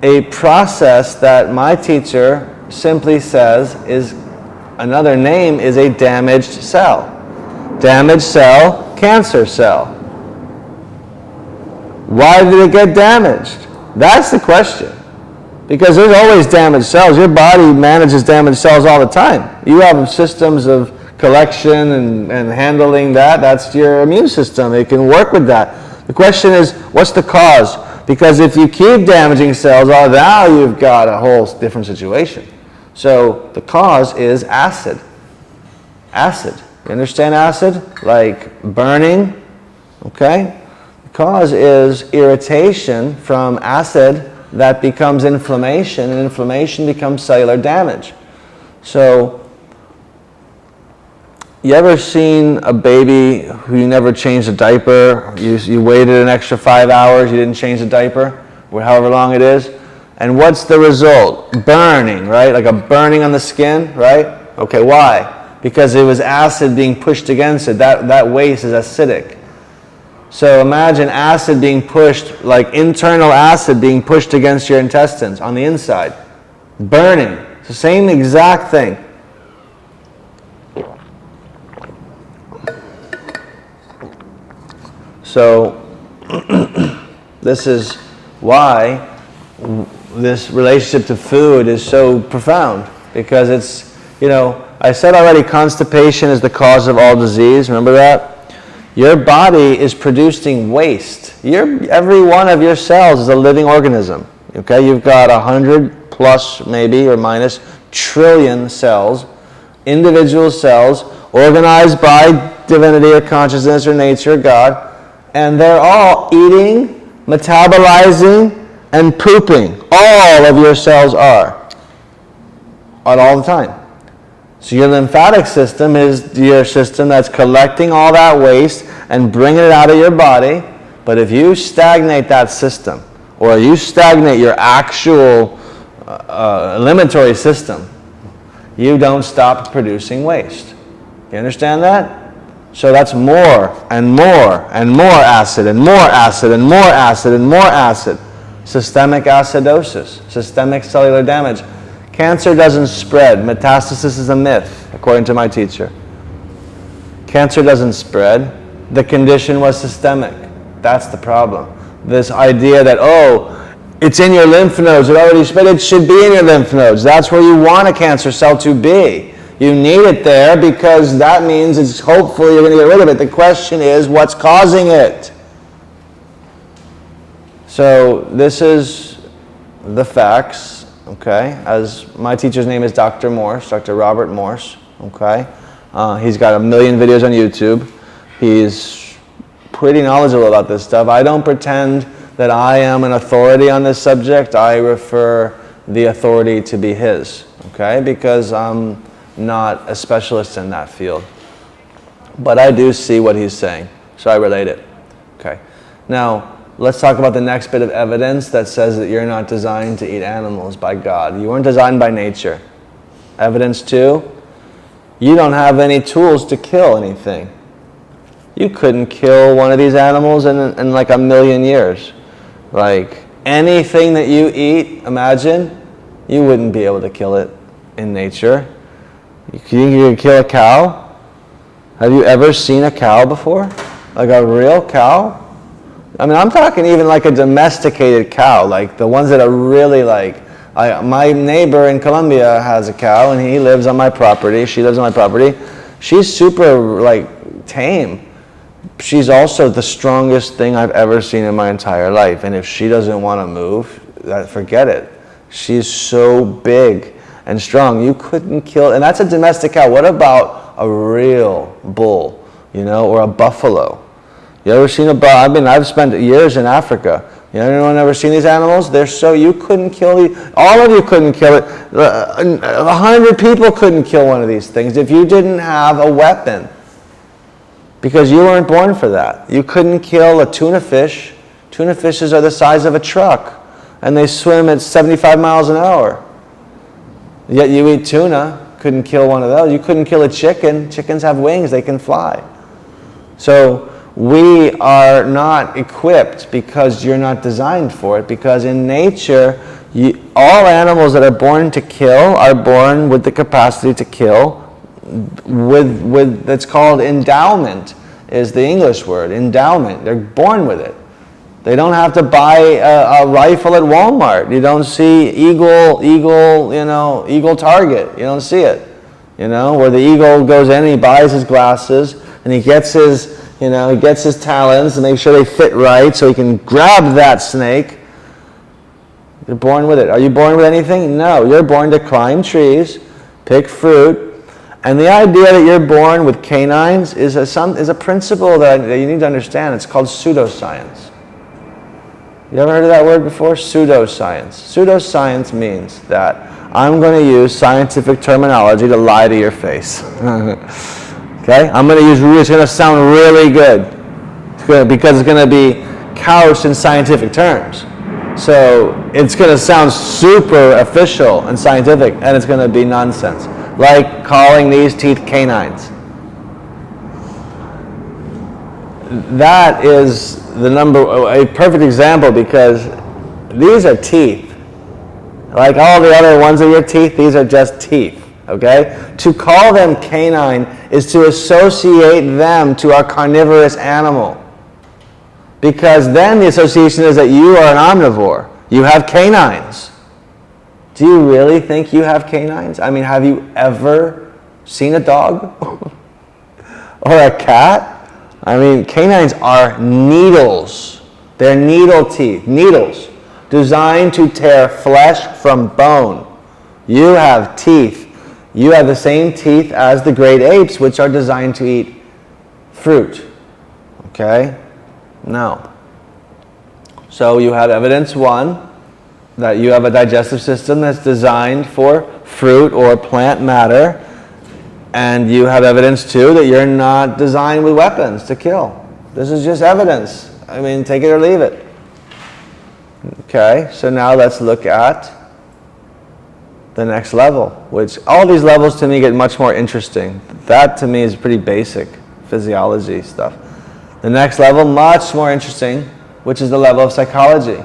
a process that my teacher simply says is another name is a damaged cell. Damaged cell, cancer cell. Why did it get damaged? That's the question. Because there's always damaged cells. Your body manages damaged cells all the time. You have systems of collection and handling that. That's your immune system. It can work with that. The question is, what's the cause? Because if you keep damaging cells, now you've got a whole different situation. So the cause is acid. Acid. You understand acid? Like burning. Okay? The cause is irritation from acid that becomes inflammation, and inflammation becomes cellular damage. So, you ever seen a baby who you never changed a diaper? You waited an extra 5 hours, you didn't change the diaper, or however long it is, and what's the result? Burning, right? Like a burning on the skin, right? Okay, why? Because it was acid being pushed against it. That waste is acidic. So imagine acid being pushed, like internal acid being pushed against your intestines on the inside. Burning. It's the same exact thing. So this is why this relationship to food is so profound. Because it's, I said already constipation is the cause of all disease. Remember that? Your body is producing waste. Every one of your cells is a living organism. Okay, you've got 100 plus maybe or minus trillion cells, individual cells, organized by divinity or consciousness or nature, God, and they're all eating, metabolizing, and pooping. All of your cells are. All the time. So your lymphatic system is your system that's collecting all that waste and bringing it out of your body. But if you stagnate that system, or you stagnate your actual eliminatory system, you don't stop producing waste. You understand that? So that's more and more and more acid and more acid and more acid and more acid. Systemic acidosis, systemic cellular damage. Cancer doesn't spread. Metastasis is a myth, according to my teacher. Cancer doesn't spread. The condition was systemic. That's the problem. This idea that, oh, it's in your lymph nodes, it already spread, it should be in your lymph nodes. That's where you want a cancer cell to be. You need it there because that means it's hopefully you're going to get rid of it. The question is, what's causing it? So this is the facts, okay? As my teacher's name is Dr. Morse, Dr. Robert Morse, okay? He's got 1 million videos on YouTube. He's pretty knowledgeable about this stuff. I don't pretend that I am an authority on this subject. I refer the authority to be his, okay? Because I'm not a specialist in that field. But I do see what he's saying, so I relate it, okay? Now, let's talk about the next bit of evidence that says that you're not designed to eat animals by God. You weren't designed by nature. Evidence 2, you don't have any tools to kill anything. You couldn't kill one of these animals in like 1 million years. Like anything that you eat, imagine, you wouldn't be able to kill it in nature. You can kill a cow? Have you ever seen a cow before? Like a real cow? I mean, I'm talking even like a domesticated cow, like the ones that are really like, my neighbor in Colombia has a cow and he lives on my property, she lives on my property. She's super like tame. She's also the strongest thing I've ever seen in my entire life. And if she doesn't want to move, forget it. She's so big and strong. You couldn't kill, and that's a domestic cow. What about a real bull, you know, or a buffalo? You ever seen a bull? I mean, I've spent years in Africa. You know, anyone ever seen these animals? They're so, you couldn't kill, all of you couldn't kill it. 100 people couldn't kill one of these things if you didn't have a weapon. Because you weren't born for that. You couldn't kill a tuna fish. Tuna fishes are the size of a truck, and they swim at 75 miles an hour. Yet you eat tuna, couldn't kill one of those. You couldn't kill a chicken. Chickens have wings, they can fly. So we are not equipped because you're not designed for it, because in nature, all animals that are born to kill are born with the capacity to kill. With that's called endowment, is the English word, endowment. They're born with it. They don't have to buy a rifle at Walmart. You don't see eagle target. You don't see it. You know, where the eagle goes in and he buys his glasses and he gets his, he gets his talons to make sure they fit right so he can grab that snake. You're born with it. Are you born with anything? No. You're born to climb trees, pick fruit. And the idea that you're born with canines is a principle that you need to understand. It's called pseudoscience. You ever heard of that word before? Pseudoscience. Pseudoscience means that I'm going to use scientific terminology to lie to your face. Okay? I'm going to use, it's going to sound really good. Because it's going to be couched in scientific terms. So it's going to sound super official and scientific, and it's going to be nonsense. Like calling these teeth canines. That is a perfect example, because these are teeth. Like all the other ones of your teeth, these are just teeth, okay? To call them canine is to associate them to a carnivorous animal. Because then the association is that you are an omnivore. You have canines. Do you really think you have canines? I mean, have you ever seen a dog? Or a cat? I mean, canines are needles. They're needle teeth, needles, designed to tear flesh from bone. You have teeth. You have the same teeth as the great apes, which are designed to eat fruit. Okay? No. So you have evidence 1, that you have a digestive system that's designed for fruit or plant matter, and you have evidence 2 that you're not designed with weapons to kill. This is just evidence. I mean, take it or leave it. Okay, so now let's look at the next level, which all these levels to me get much more interesting. That to me is pretty basic physiology stuff. The next level, much more interesting, which is the level of psychology.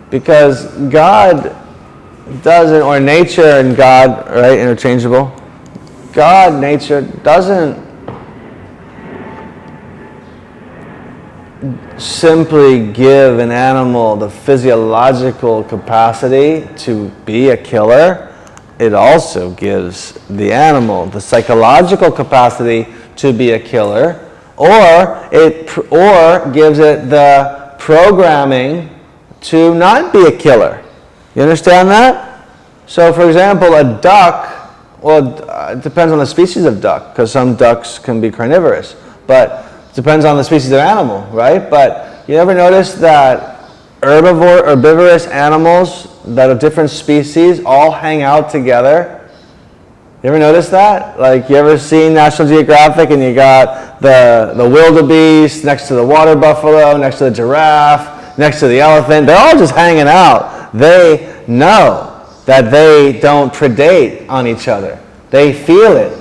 Because God doesn't, or nature and God, right, interchangeable. God, nature, doesn't simply give an animal the physiological capacity to be a killer. It also gives the animal the psychological capacity to be a killer, or gives it the programming to not be a killer. You understand that? So, for example, a duck, well, it depends on the species of duck, because some ducks can be carnivorous, but it depends on the species of animal, right? But you ever notice that herbivorous animals that are different species all hang out together? You ever notice that? Like, you ever seen National Geographic and you got the wildebeest next to the water buffalo, next to the giraffe, next to the elephant? They're all just hanging out. They know that they don't predate on each other. They feel it.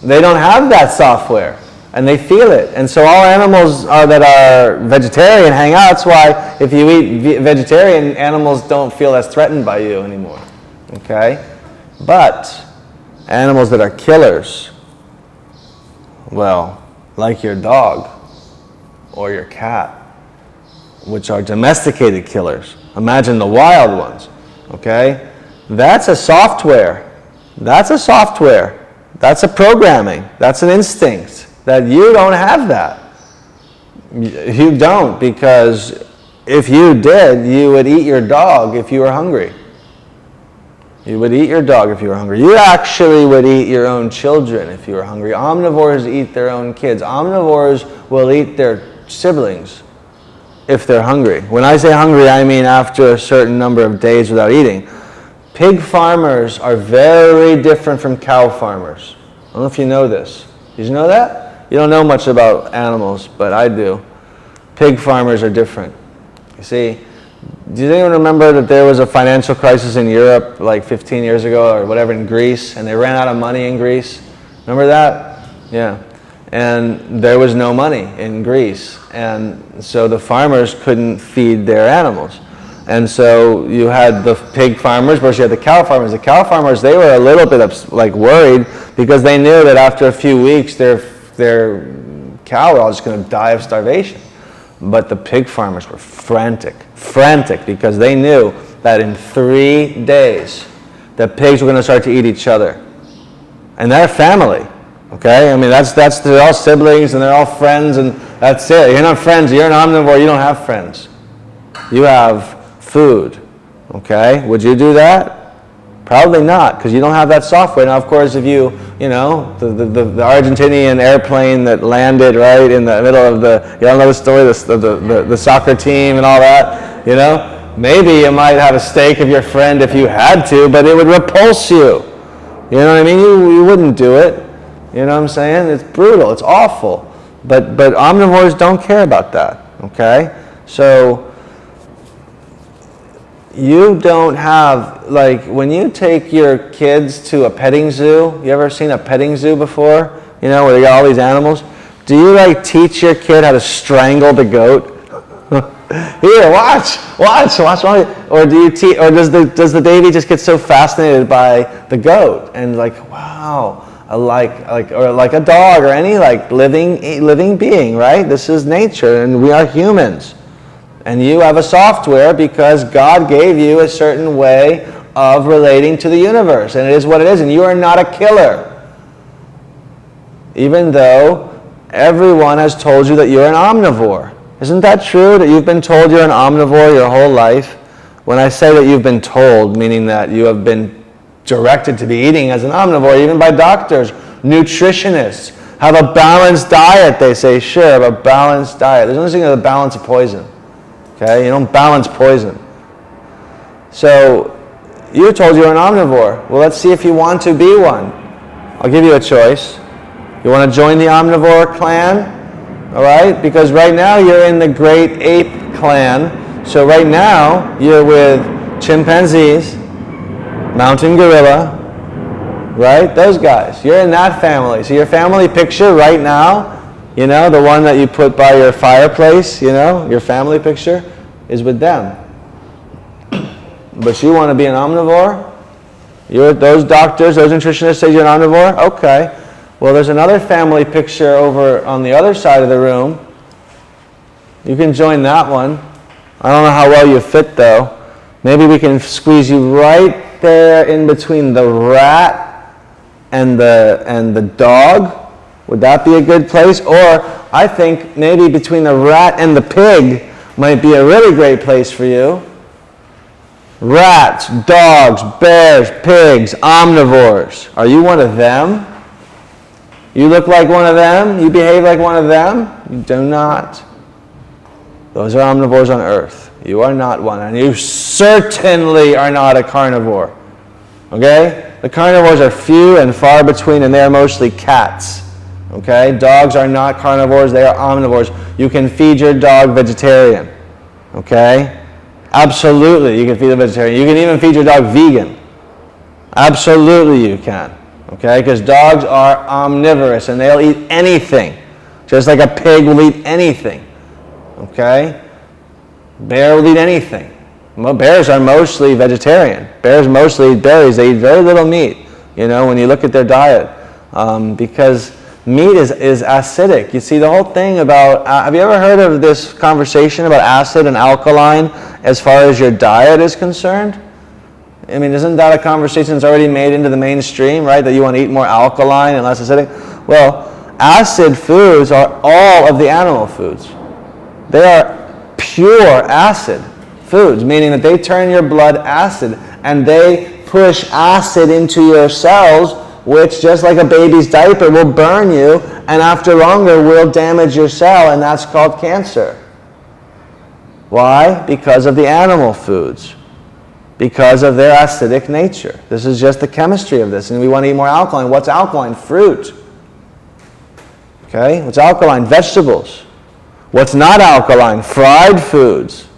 They don't have that software, and they feel it. And so all animals that are vegetarian hang out. That's why if you eat vegetarian, animals don't feel as threatened by you anymore. Okay? But animals that are killers, well, like your dog or your cat, which are domesticated killers. Imagine the wild ones. Okay? That's a software. That's a software. That's a programming. That's an instinct. That you don't have that. You don't, because if you did, you would eat your dog if you were hungry. You would eat your dog if you were hungry. You actually would eat your own children if you were hungry. Omnivores eat their own kids. Omnivores will eat their siblings if they're hungry. When I say hungry, I mean after a certain number of days without eating. Pig farmers are very different from cow farmers. I don't know if you know this. Did you know that? You don't know much about animals, but I do. Pig farmers are different. You see, does anyone remember that there was a financial crisis in Europe like 15 years ago or whatever, in Greece, and they ran out of money in Greece? Remember that? Yeah. And there was no money in Greece, and so the farmers couldn't feed their animals. And so you had the pig farmers versus you had the cow farmers. The cow farmers, they were a little bit worried because they knew that after a few weeks their cow were all just going to die of starvation. But the pig farmers were frantic because they knew that in 3 days the pigs were going to start to eat each other. And they're family. Okay? I mean, they're all siblings and they're all friends, and that's it. You're not friends. You're an omnivore. You don't have friends. You have food. Okay? Would you do that? Probably not, because you don't have that software. Now, of course, if you know, the Argentinian airplane that landed right in the middle of you all know the story, the soccer team and all that, you know, maybe you might have a steak of your friend if you had to, but it would repulse you. You know what I mean? You wouldn't do it. You know what I'm saying? It's brutal. It's awful. But omnivores don't care about that. Okay? So you don't have, like, when you take your kids to a petting zoo, you ever seen a petting zoo before? You know, where they got all these animals? Do you, like, teach your kid how to strangle the goat? Here, watch. Or do you or does the baby just get so fascinated by the goat and like, wow, like a dog or any like living being, right? This is nature, and we are humans. And you have a software because God gave you a certain way of relating to the universe, and it is what it is, and you are not a killer. Even though everyone has told you that you're an omnivore. Isn't that true, that you've been told you're an omnivore your whole life? When I say that you've been told, meaning that you have been directed to be eating as an omnivore, even by doctors, nutritionists. Have a balanced diet, they say. Sure, have a balanced diet. There's no such thing as a balance of poison. Okay, you don't balance poison. So, you're told you're an omnivore. Well, let's see if you want to be one. I'll give you a choice. You want to join the omnivore clan? All right? Because right now you're in the great ape clan. So right now you're with chimpanzees, mountain gorilla, right? Those guys. You're in that family. So your family picture right now, you know, the one that you put by your fireplace, you know, your family picture is with them. but you want to be an omnivore? Those doctors, those nutritionists say you're an omnivore? Okay. Well, there's another family picture over on the other side of the room. You can join that one. I don't know how well you fit though. Maybe we can squeeze you right there in between the rat and the dog. Would that be a good place? Or I think maybe between the rat and the pig might be a really great place for you. Rats, dogs, bears, pigs, omnivores. Are you one of them? You look like one of them? You behave like one of them? You do not. Those are omnivores on earth. You are not one. And you certainly are not a carnivore. Okay? The carnivores are few and far between, and they are mostly cats. Okay? Dogs are not carnivores. They are omnivores. You can feed your dog vegetarian. Okay? Absolutely, you can feed a vegetarian. You can even feed your dog vegan. Absolutely you can. Okay? Because dogs are omnivorous and they'll eat anything. Just like a pig will eat anything. Okay? Bear will eat anything. Bears are mostly vegetarian. Bears mostly eat berries. They eat very little meat, when you look at their diet. Because meat is acidic. You see, the whole thing about, have you ever heard of this conversation about acid and alkaline as far as your diet is concerned? I mean, isn't that a conversation that's already made into the mainstream, right? That you want to eat more alkaline and less acidic? Well, acid foods are all of the animal foods. They are pure acid foods, meaning that they turn your blood acid and they push acid into your cells, which, just like a baby's diaper, will burn you, and after longer will damage your cell, and that's called cancer. Why? Because of the animal foods. Because of their acidic nature. This is just the chemistry of this, and we want to eat more alkaline. What's alkaline? Fruit. Okay? What's alkaline? Vegetables. What's not alkaline? Fried foods.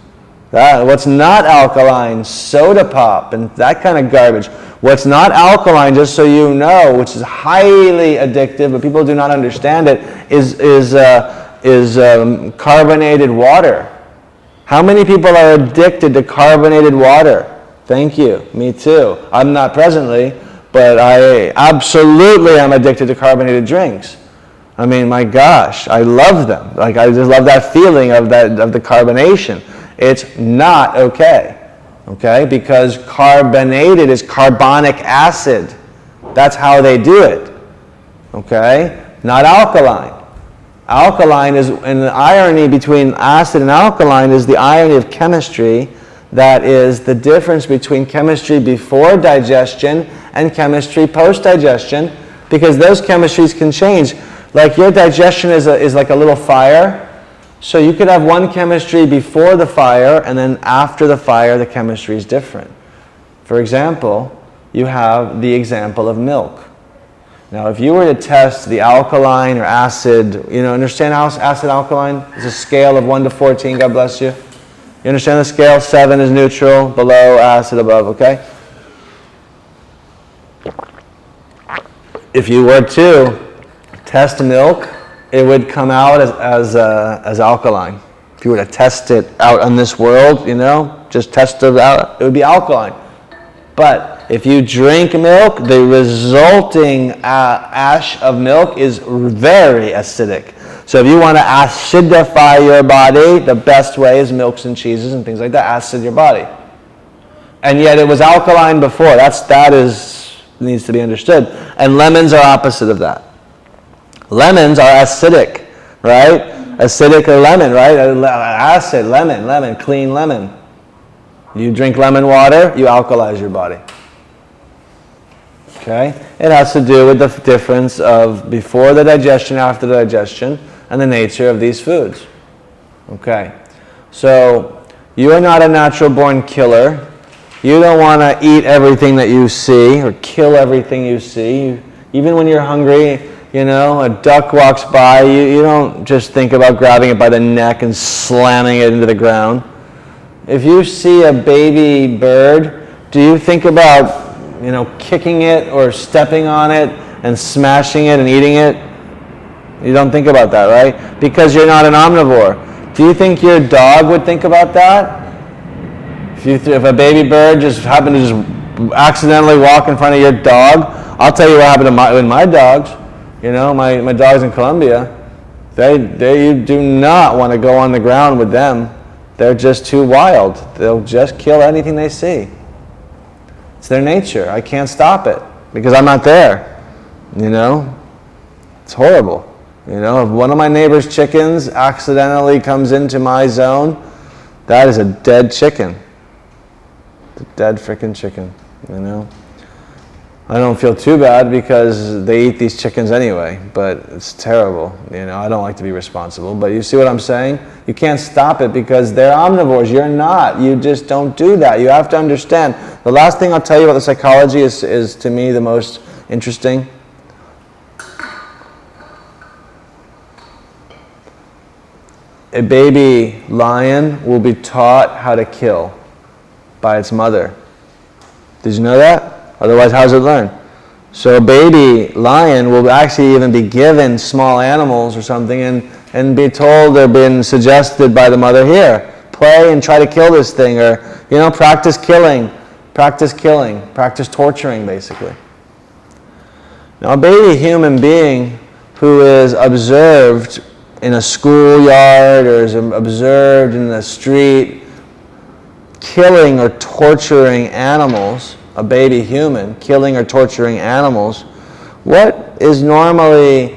What's not alkaline? Soda pop and that kind of garbage. What's not alkaline, just so you know, which is highly addictive, but people do not understand it, is carbonated water. How many people are addicted to carbonated water? Thank you. Me too. I'm not presently, but I absolutely am addicted to carbonated drinks. I mean, my gosh, I love them. Like, I just love that feeling of the carbonation. It's not okay. Okay? Because carbonated is carbonic acid. That's how they do it. Okay? Not alkaline. Alkaline is, and the irony between acid and alkaline is the irony of chemistry. That is the difference between chemistry before digestion and chemistry post-digestion, because those chemistries can change. Like your digestion is like a little fire. So you could have one chemistry before the fire, and then after the fire, the chemistry is different. For example, you have the example of milk. Now, if you were to test the alkaline or acid, understand how acid alkaline is a scale of 1 to 14, God bless you. You understand the scale? 7 is neutral, below, acid, above, okay? If you were to test milk, it would come out as alkaline. If you were to test it out on this world, just test it out, it would be alkaline. But if you drink milk, the resulting ash of milk is very acidic. So if you want to acidify your body, the best way is milks and cheeses and things like that, acid your body. And yet it was alkaline before. That needs to be understood. And lemons are opposite of that. Lemons are acidic, right? Acidic or lemon, right? Acid, lemon, clean lemon. You drink lemon water, you alkalize your body. Okay? It has to do with the difference of before the digestion, after the digestion, and the nature of these foods. Okay? So, you are not a natural-born killer. You don't want to eat everything that you see or kill everything you see. Even when you're hungry, a duck walks by, you don't just think about grabbing it by the neck and slamming it into the ground. If you see a baby bird, do you think about, kicking it or stepping on it and smashing it and eating it? You don't think about that, right? Because you're not an omnivore. Do you think your dog would think about that? If a baby bird just happened to just accidentally walk in front of your dog, I'll tell you what happened to my dogs. You know, my dogs in Colombia, you do not want to go on the ground with them. They're just too wild. They'll just kill anything they see. It's their nature. I can't stop it because I'm not there. You know, it's horrible. You know, if one of my neighbor's chickens accidentally comes into my zone, that is a dead chicken. It's a dead freaking chicken, you know. I don't feel too bad because they eat these chickens anyway, but it's terrible. You know, I don't like to be responsible, but you see what I'm saying? You can't stop it because they're omnivores. You're not. You just don't do that. You have to understand. The last thing I'll tell you about the psychology is to me the most interesting. A baby lion will be taught how to kill by its mother. Did you know that? Otherwise, how does it learn? So a baby lion will actually even be given small animals or something and be told or been suggested by the mother, here, play and try to kill this thing, or, you know, practice killing, practice torturing, basically. Now, a baby human being who is observed in a schoolyard or is observed in the street killing or torturing animals, a baby human killing or torturing animals, what is normally,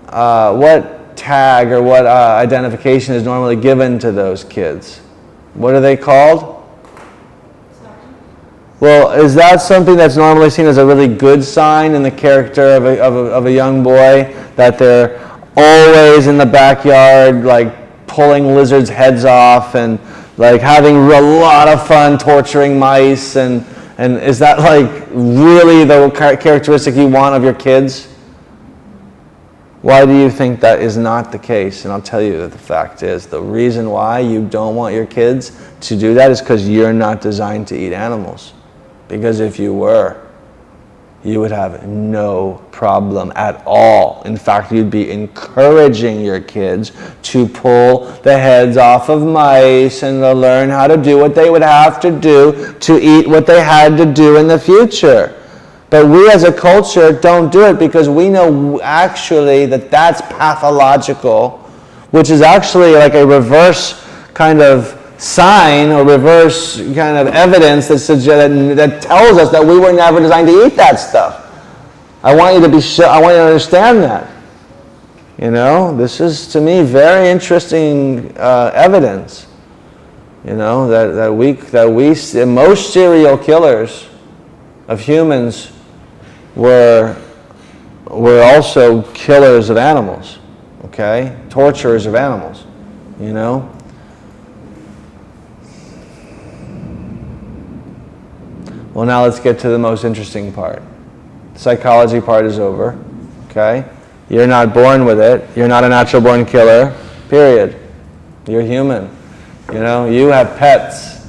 what tag or what identification is normally given to those kids? What are they called? Well, is that something that's normally seen as a really good sign in the character of a young boy, that they're always in the backyard, like pulling lizards' heads off and like having a lot of fun torturing mice, and is that like really the characteristic you want of your kids? Why do you think that is not the case? And I'll tell you that the fact is, the reason why you don't want your kids to do that is because you're not designed to eat animals. Because if you were, you would have no problem at all. In fact, you'd be encouraging your kids to pull the heads off of mice and to learn how to do what they would have to do to eat what they had to do in the future. But we as a culture don't do it because we know actually that that's pathological, which is actually like a reverse kind of sign or reverse kind of evidence that tells us that we were never designed to eat that stuff. I want you to understand that. You know, this is to me very interesting evidence. You know, that most serial killers of humans were also killers of animals. Okay, torturers of animals. You know. Well, now let's get to the most interesting part. The psychology part is over, okay? You're not born with it. You're not a natural born killer, period. You're human. You know, you have pets.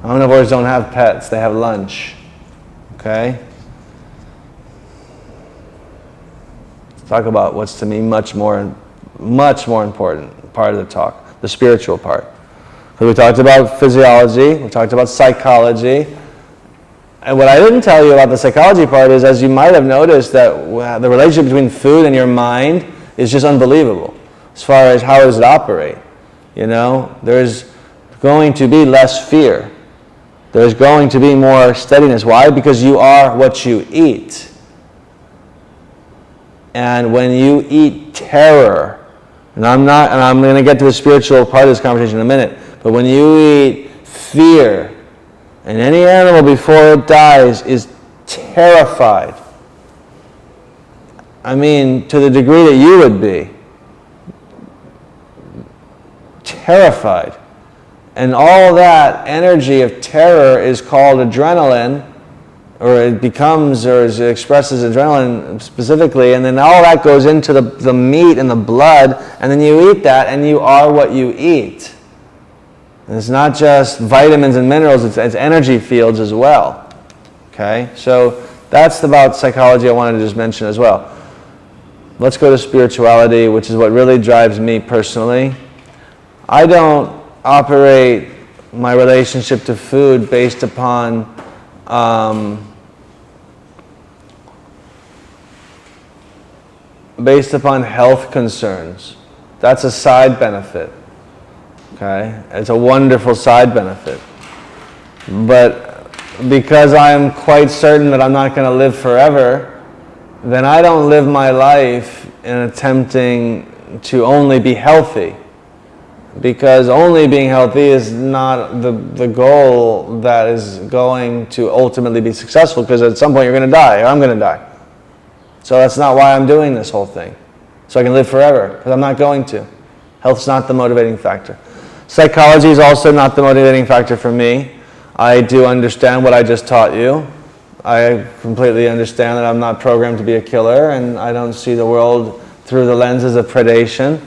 Omnivores don't have pets. They have lunch, okay? Let's talk about what's to me much more important part of the talk, the spiritual part. So we talked about physiology. We talked about psychology. And what I didn't tell you about the psychology part is, as you might have noticed, that the relationship between food and your mind is just unbelievable as far as how does it operate. You know, there's going to be less fear. There's going to be more steadiness. Why? Because you are what you eat. And when you eat terror, and I'm going to get to the spiritual part of this conversation in a minute, but when you eat fear, and any animal before it dies is terrified. I mean, to the degree that you would be. Terrified. And all that energy of terror is called adrenaline, or it becomes, or it expresses adrenaline specifically, and then all that goes into the meat and the blood, and then you eat that, and you are what you eat. And it's not just vitamins and minerals, it's energy fields as well. Okay? So that's about psychology I wanted to just mention as well. Let's go to spirituality, which is what really drives me personally. I don't operate my relationship to food based upon health concerns. That's a side benefit. Okay? It's a wonderful side benefit. But because I am quite certain that I'm not going to live forever, then I don't live my life in attempting to only be healthy. Because only being healthy is not the goal that is going to ultimately be successful, because at some point you're going to die, or I'm going to die. So that's not why I'm doing this whole thing. So I can live forever, because I'm not going to. Health's not the motivating factor. Psychology is also not the motivating factor for me. I do understand what I just taught you. I completely understand that I'm not programmed to be a killer, and I don't see the world through the lenses of predation.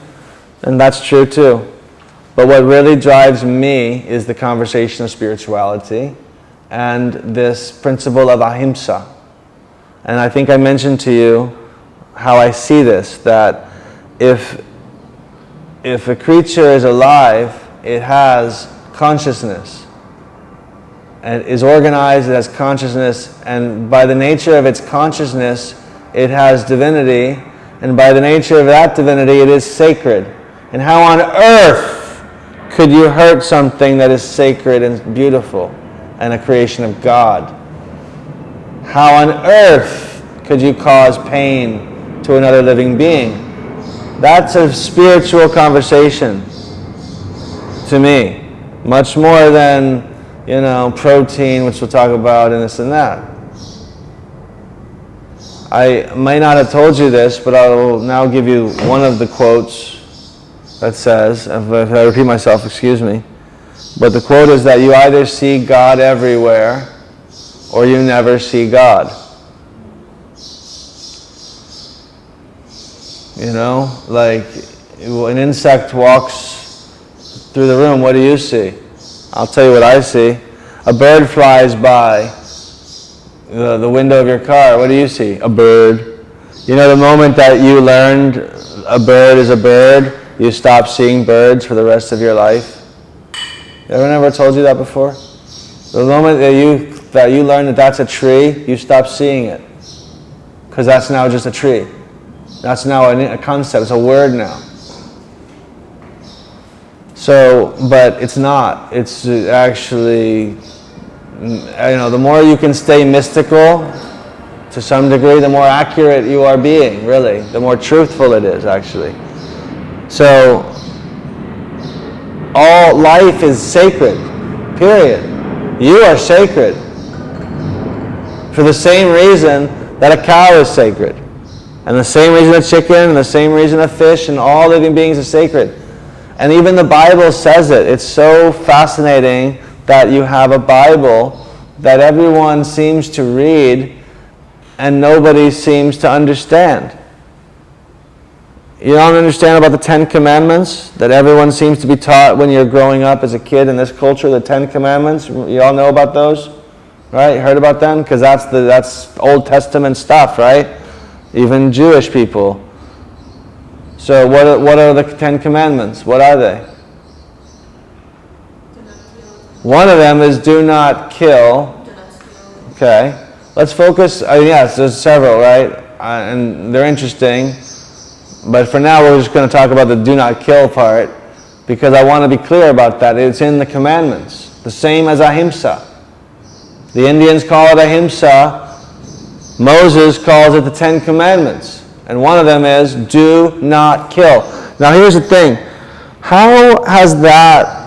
And that's true too. But what really drives me is the conversation of spirituality and this principle of ahimsa. And I think I mentioned to you how I see this, that if a creature is alive, it has consciousness. And it is organized, it has consciousness, and by the nature of its consciousness, it has divinity, and by the nature of that divinity, it is sacred. And how on earth could you hurt something that is sacred and beautiful and a creation of God? How on earth could you cause pain to another living being? That's a spiritual conversation to me, much more than, protein, which we'll talk about, and this and that. I may not have told you this, but I will now give you one of the quotes that says, if I repeat myself, excuse me, but the quote is that you either see God everywhere or you never see God. Like an insect walks through the room, what do you see? I'll tell you what I see. A bird flies by the window of your car, what do you see? A bird. The moment that you learned a bird is a bird, you stop seeing birds for the rest of your life. Anyone ever told you that before? The moment that you learn that that's a tree, you stop seeing it. Because that's now just a tree. That's now a concept, it's a word now. So, but it's not. It's actually, the more you can stay mystical, to some degree, the more accurate you are being, really. The more truthful it is, actually. So, all life is sacred, period. You are sacred. For the same reason that a cow is sacred. And the same reason a chicken, and the same reason a fish, and all living beings are sacred. And even the Bible says it. It's so fascinating that you have a Bible that everyone seems to read and nobody seems to understand. You don't understand about the 10 Commandments that everyone seems to be taught when you're growing up as a kid in this culture, the 10 Commandments? You all know about those? Right? You heard about them? Because that's Old Testament stuff, right? Even Jewish people. So what are the 10 Commandments? What are they? One of them is do not kill. Okay. Let's focus. Yes, there's several, right? And they're interesting. But for now, we're just going to talk about the do not kill part, because I want to be clear about that. It's in the commandments. The same as ahimsa. The Indians call it ahimsa. Moses calls it the 10 Commandments. And one of them is do not kill. Now here's the thing. How has that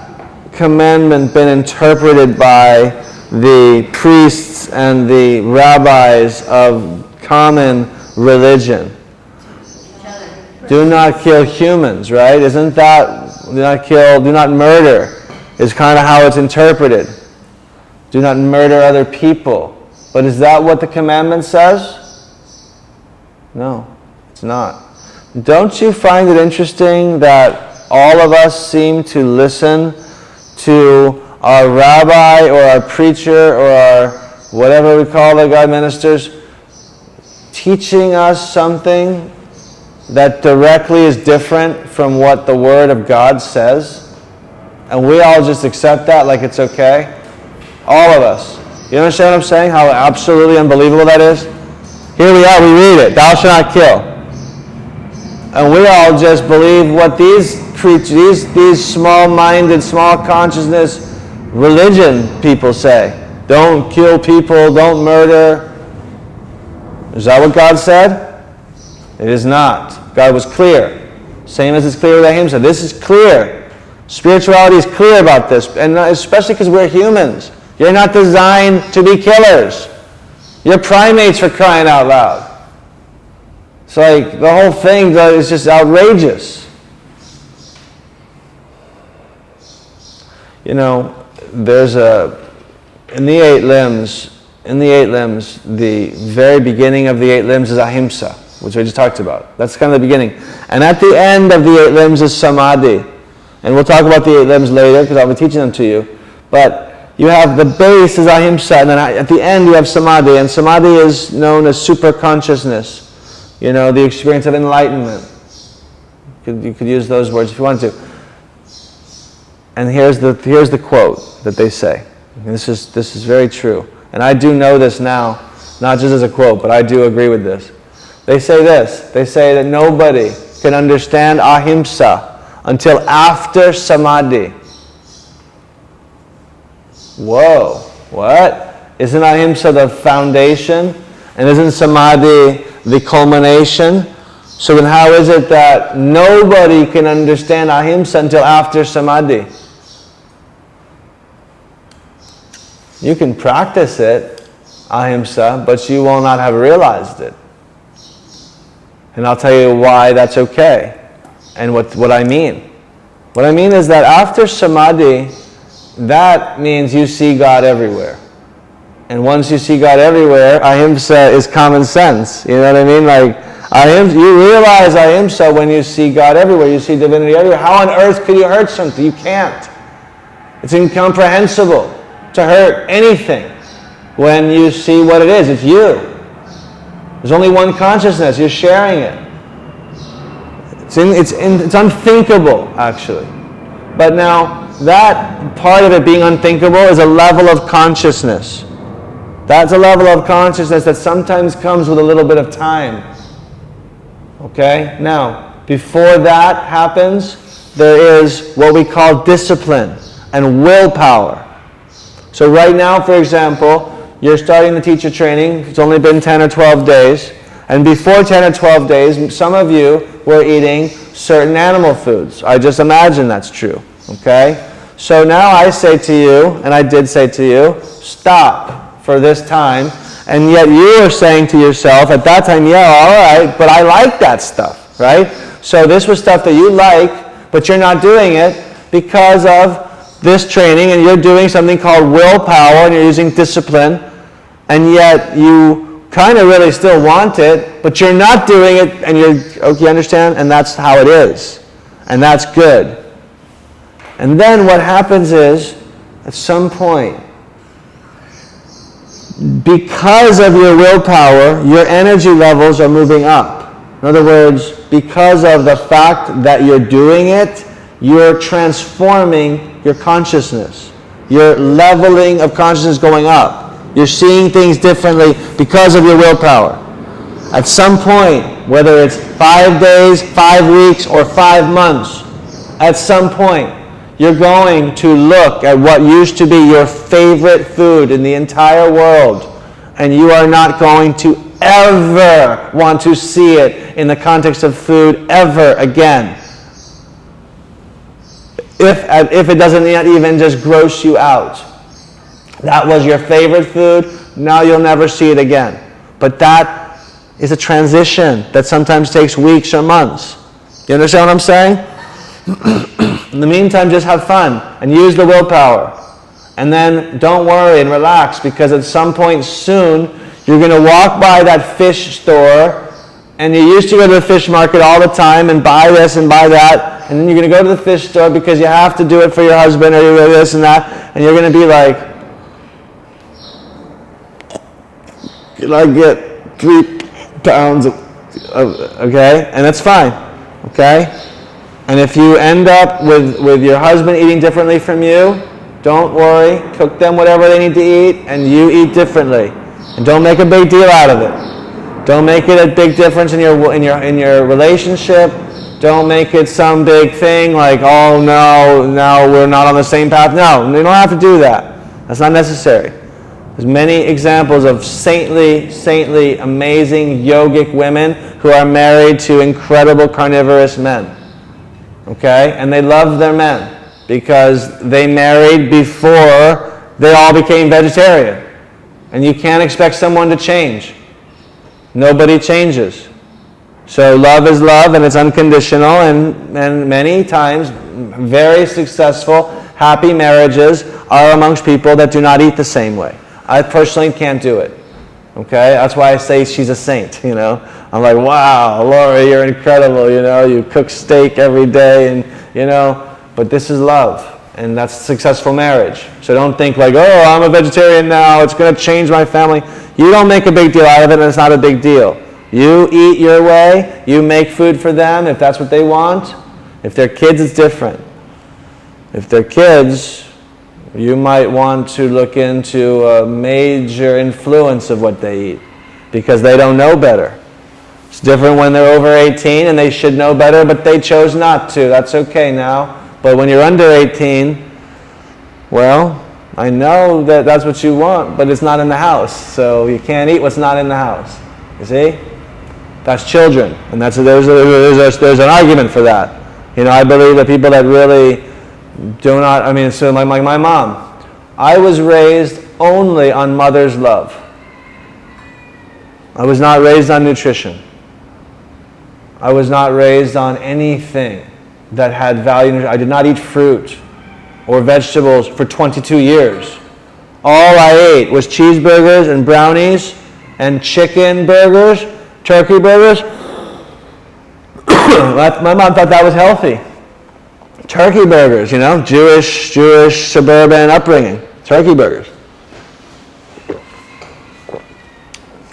commandment been interpreted by the priests and the rabbis of common religion? Do not kill humans, right? Isn't that do not kill, do not murder is kind of how it's interpreted. Do not murder other people. But is that what the commandment says? No, it's not. Don't you find it interesting that all of us seem to listen to our rabbi or our preacher or our whatever we call the God ministers teaching us something that directly is different from what the Word of God says? And we all just accept that like it's okay? All of us. You understand what I'm saying? How absolutely unbelievable that is? Here we are, we read it. Thou shalt not kill. And we all just believe what these creatures, these small-minded, small consciousness religion people say. Don't kill people, don't murder. Is that what God said? It is not. God was clear. Same as it's clear with Ahimsa. This is clear. Spirituality is clear about this, and especially because we're humans. You're not designed to be killers. You're primates, for crying out loud. It's like the whole thing is just outrageous. You know, there's in the eight limbs, the very beginning of the eight limbs is Ahimsa, which we just talked about. That's kind of the beginning. And at the end of the eight limbs is Samadhi. And we'll talk about the eight limbs later because I'll be teaching them to you. But you have the base is Ahimsa, and then at the end you have Samadhi. And Samadhi is known as super consciousness. You know, the experience of enlightenment. You could use those words if you want to. And here's the quote that they say. This is very true. And I do know this now, not just as a quote, but I do agree with this. They say this. They say that nobody can understand Ahimsa until after Samadhi. Whoa, what? Isn't Ahimsa the foundation? And isn't Samadhi the culmination? So then how is it that nobody can understand Ahimsa until after Samadhi? You can practice it, Ahimsa, but you will not have realized it. And I'll tell you why that's okay, and what I mean. What I mean is that after Samadhi, that means you see God everywhere. And once you see God everywhere, Ahimsa is common sense. You know what I mean? Like, you realize Ahimsa when you see God everywhere. You see divinity everywhere. How on earth could you hurt something? You can't. It's incomprehensible to hurt anything when you see what it is. It's you. There's only one consciousness. You're sharing it. It's unthinkable, actually. But now, that part of it being unthinkable is a level of consciousness. That's a level of consciousness that sometimes comes with a little bit of time. Okay? Now, before that happens, there is what we call discipline and willpower. So right now, for example, you're starting the teacher training. It's only been 10 or 12 days. And before 10 or 12 days, some of you were eating certain animal foods. I just imagine that's true. Okay? So now I say to you, and I did say to you, stop for this time. And yet you are saying to yourself, at that time, yeah, all right, but I like that stuff, right? So this was stuff that you like, but you're not doing it because of this training, and you're doing something called willpower, and you're using discipline, and yet you kind of really still want it, but you're not doing it, and okay, you understand? And that's how it is. And that's good. And then what happens is, at some point, because of your willpower, your energy levels are moving up. In other words, because of the fact that you're doing it, you're transforming your consciousness. Your leveling of consciousness going up. You're seeing things differently because of your willpower. At some point, whether it's 5 days, 5 weeks, or 5 months, at some point, you're going to look at what used to be your favorite food in the entire world, and you are not going to ever want to see it in the context of food ever again. If it doesn't even just gross you out. That was your favorite food, now you'll never see it again. But that is a transition that sometimes takes weeks or months. You understand what I'm saying? In the meantime, just have fun and use the willpower. And then don't worry and relax, because at some point soon, you're going to walk by that fish store, and you used to go to the fish market all the time and buy this and buy that, and then you're going to go to the fish store because you have to do it for your husband or you do this and that, and you're going to be like, can I get 3 pounds of okay? And that's fine, okay? And if you end up with your husband eating differently from you, don't worry. Cook them whatever they need to eat, and you eat differently. And don't make a big deal out of it. Don't make it a big difference in your relationship. Don't make it some big thing like, oh no, now we're not on the same path. No, you don't have to do that. That's not necessary. There's many examples of saintly, amazing yogic women who are married to incredible carnivorous men. Okay? And they love their men because they married before they all became vegetarian. And you can't expect someone to change. Nobody changes. So love is love, and it's unconditional, and many times very successful, happy marriages are amongst people that do not eat the same way. I personally can't do it. Okay? That's why I say she's a saint, you know. I'm like, wow, Laura, you're incredible, you know. You cook steak every day, and, you know, but this is love. And that's a successful marriage. So don't think like, oh, I'm a vegetarian now, it's going to change my family. You don't make a big deal out of it, and it's not a big deal. You eat your way, you make food for them if that's what they want. If they're kids, it's different. If they're kids, you might want to look into a major influence of what they eat because they don't know better. It's different when they're over 18 and they should know better, but they chose not to. That's okay now. But when you're under 18, well, I know that that's what you want, but it's not in the house. So you can't eat what's not in the house. You see? That's children. And there's an argument for that. You know, I believe that people that really do not, I mean, so like my mom, I was raised only on mother's love. I was not raised on nutrition. I was not raised on anything that had value. I did not eat fruit or vegetables for 22 years. All I ate was cheeseburgers and brownies and chicken burgers, turkey burgers. My mom thought that was healthy. Turkey burgers, you know, Jewish suburban upbringing. Turkey burgers.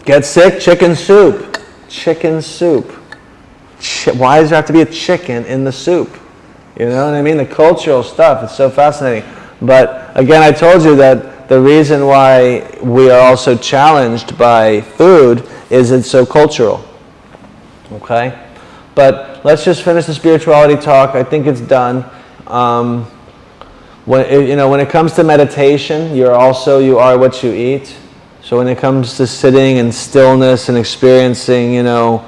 Get sick, chicken soup. Chicken soup. Why does there have to be a chicken in the soup? You know what I mean? The cultural stuff, it's so fascinating. But again, I told you that the reason why we are also challenged by food is it's so cultural. Okay? But let's just finish the spirituality talk. I think it's done. When it comes to meditation, you are what you eat. So when it comes to sitting and stillness and experiencing, you know,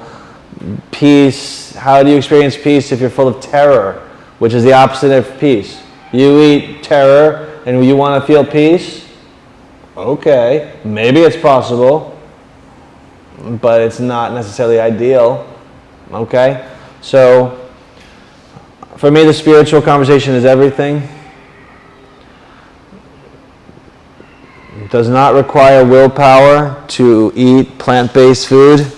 peace, how do you experience peace if you're full of terror, which is the opposite of peace? You eat terror and you want to feel peace? Okay, maybe it's possible, but it's not necessarily ideal. Okay? So, for me, the spiritual conversation is everything. It does not require willpower to eat plant-based food.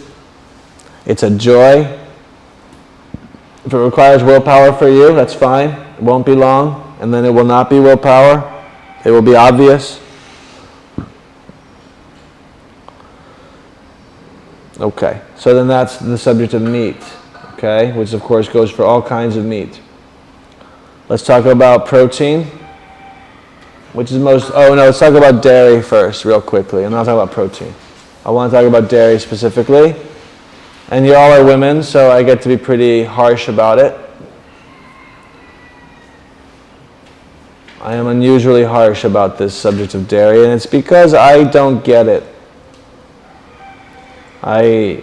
It's a joy. If it requires willpower for you, that's fine. It won't be long, and then it will not be willpower. It will be obvious. Okay, so then that's the subject of meat, okay, which of course goes for all kinds of meat. Let's talk about protein, which is let's talk about dairy first, real quickly, and then I'll talk about protein. I want to talk about dairy specifically, and you all are women, so I get to be pretty harsh about it. I am unusually harsh about this subject of dairy, and it's because I don't get it. I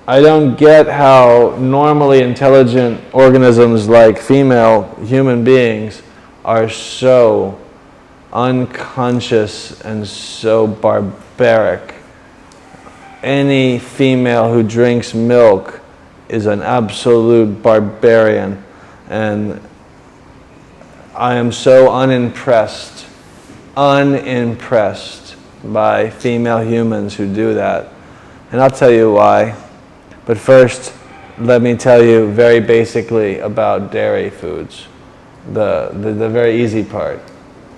don't get how normally intelligent organisms like female human beings are so unconscious and so barbaric. Any female who drinks milk is an absolute barbarian, and I am so unimpressed by female humans who do that. And I'll tell you why. But first, let me tell you very basically about dairy foods, the very easy part.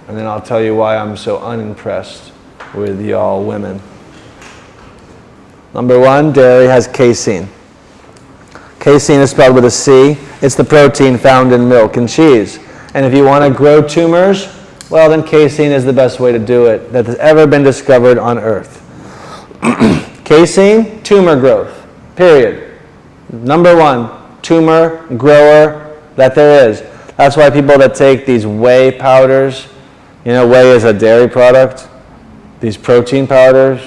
And then I'll tell you why I'm so unimpressed with y'all women. Number one, dairy has casein. Casein is spelled with a C. It's the protein found in milk and cheese. And if you want to grow tumors, well, then casein is the best way to do it that has ever been discovered on Earth. Casein, tumor growth, period. Number one, tumor grower that there is. That's why people that take these whey powders, whey is a dairy product, these protein powders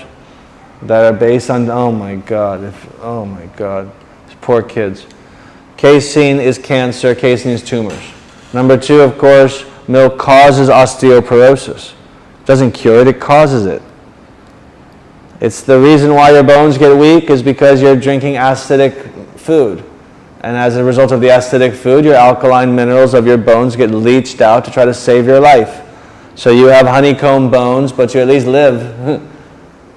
that are based on, oh my God, these poor kids. Casein is cancer, casein is tumors. Number two, of course, milk causes osteoporosis. It doesn't cure it, it causes it. It's the reason why your bones get weak is because you're drinking acidic food. And as a result of the acidic food, your alkaline minerals of your bones get leached out to try to save your life. So you have honeycomb bones, but you at least live.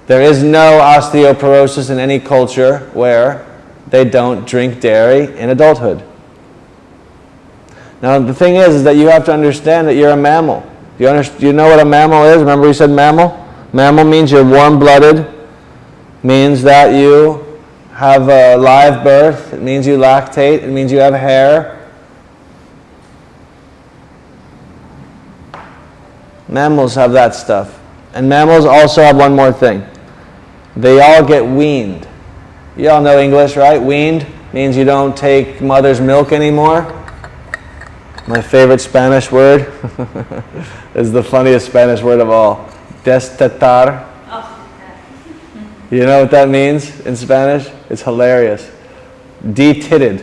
There is no osteoporosis in any culture where they don't drink dairy in adulthood. Now the thing is that you have to understand that you're a mammal. Do you know what a mammal is? Remember we said mammal? Mammal means you're warm-blooded, means that you have a live birth, it means you lactate, it means you have hair. Mammals have that stuff. And mammals also have one more thing. They all get weaned. You all know English, right? Weaned means you don't take mother's milk anymore. My favorite Spanish word is the funniest Spanish word of all. Destetar. You know what that means in Spanish? It's hilarious. De-titted.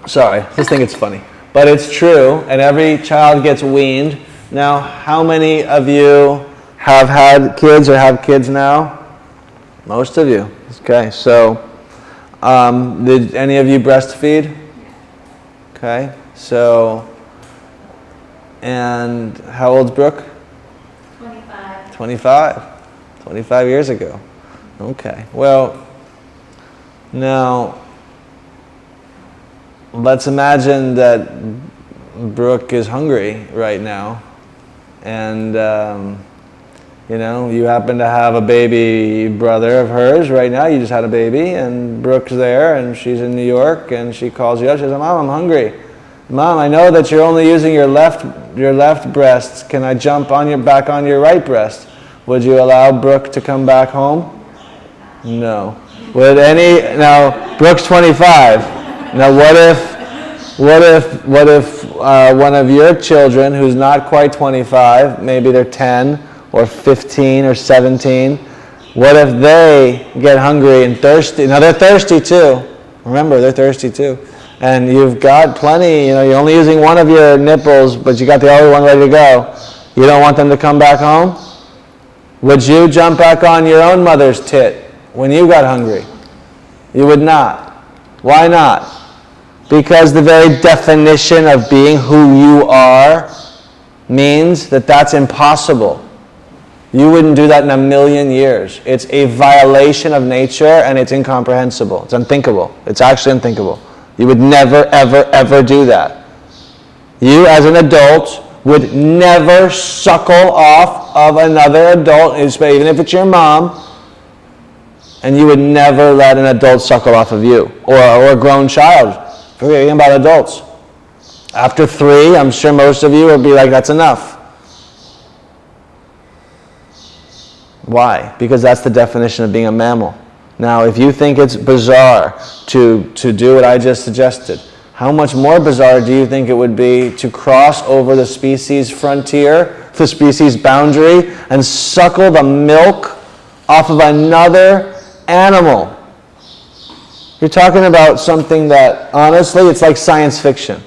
Sorry, I just think it's funny. But it's true, and every child gets weaned. Now, how many of you have had kids or have kids now? Most of you. Okay, so did any of you breastfeed? Okay, so, and how old's Brooke? 25 years ago. Okay, well, now, let's imagine that Brooke is hungry right now, and you happen to have a baby brother of hers right now. You just had a baby, and Brooke's there, and she's in New York, and she calls you up. She says, "Mom, I'm hungry. Mom, I know that you're only using your left breast. Can I jump back on your right breast? Would you allow Brooke to come back home?" No. Now, Brooke's 25. Now, what if one of your children who's not quite 25, maybe they're 10 or 15 or 17, what if they get hungry and thirsty? Now, they're thirsty too. Remember, they're thirsty too. And you've got plenty, you're only using one of your nipples, but you got the other one ready to go. You don't want them to come back home? Would you jump back on your own mother's tit when you got hungry? You would not. Why not? Because the very definition of being who you are means that that's impossible. You wouldn't do that in a million years. It's a violation of nature, and it's incomprehensible. It's unthinkable. It's actually unthinkable. You would never, ever, ever do that. You, as an adult, would never suckle off of another adult, even if it's your mom, and you would never let an adult suckle off of you, or a grown child. Forgetting about adults. After 3, I'm sure most of you will be like, that's enough. Why? Because that's the definition of being a mammal. Now, if you think it's bizarre to do what I just suggested, how much more bizarre do you think it would be to cross over the species frontier, the species boundary, and suckle the milk off of another animal? You're talking about something that, honestly, it's like science fiction.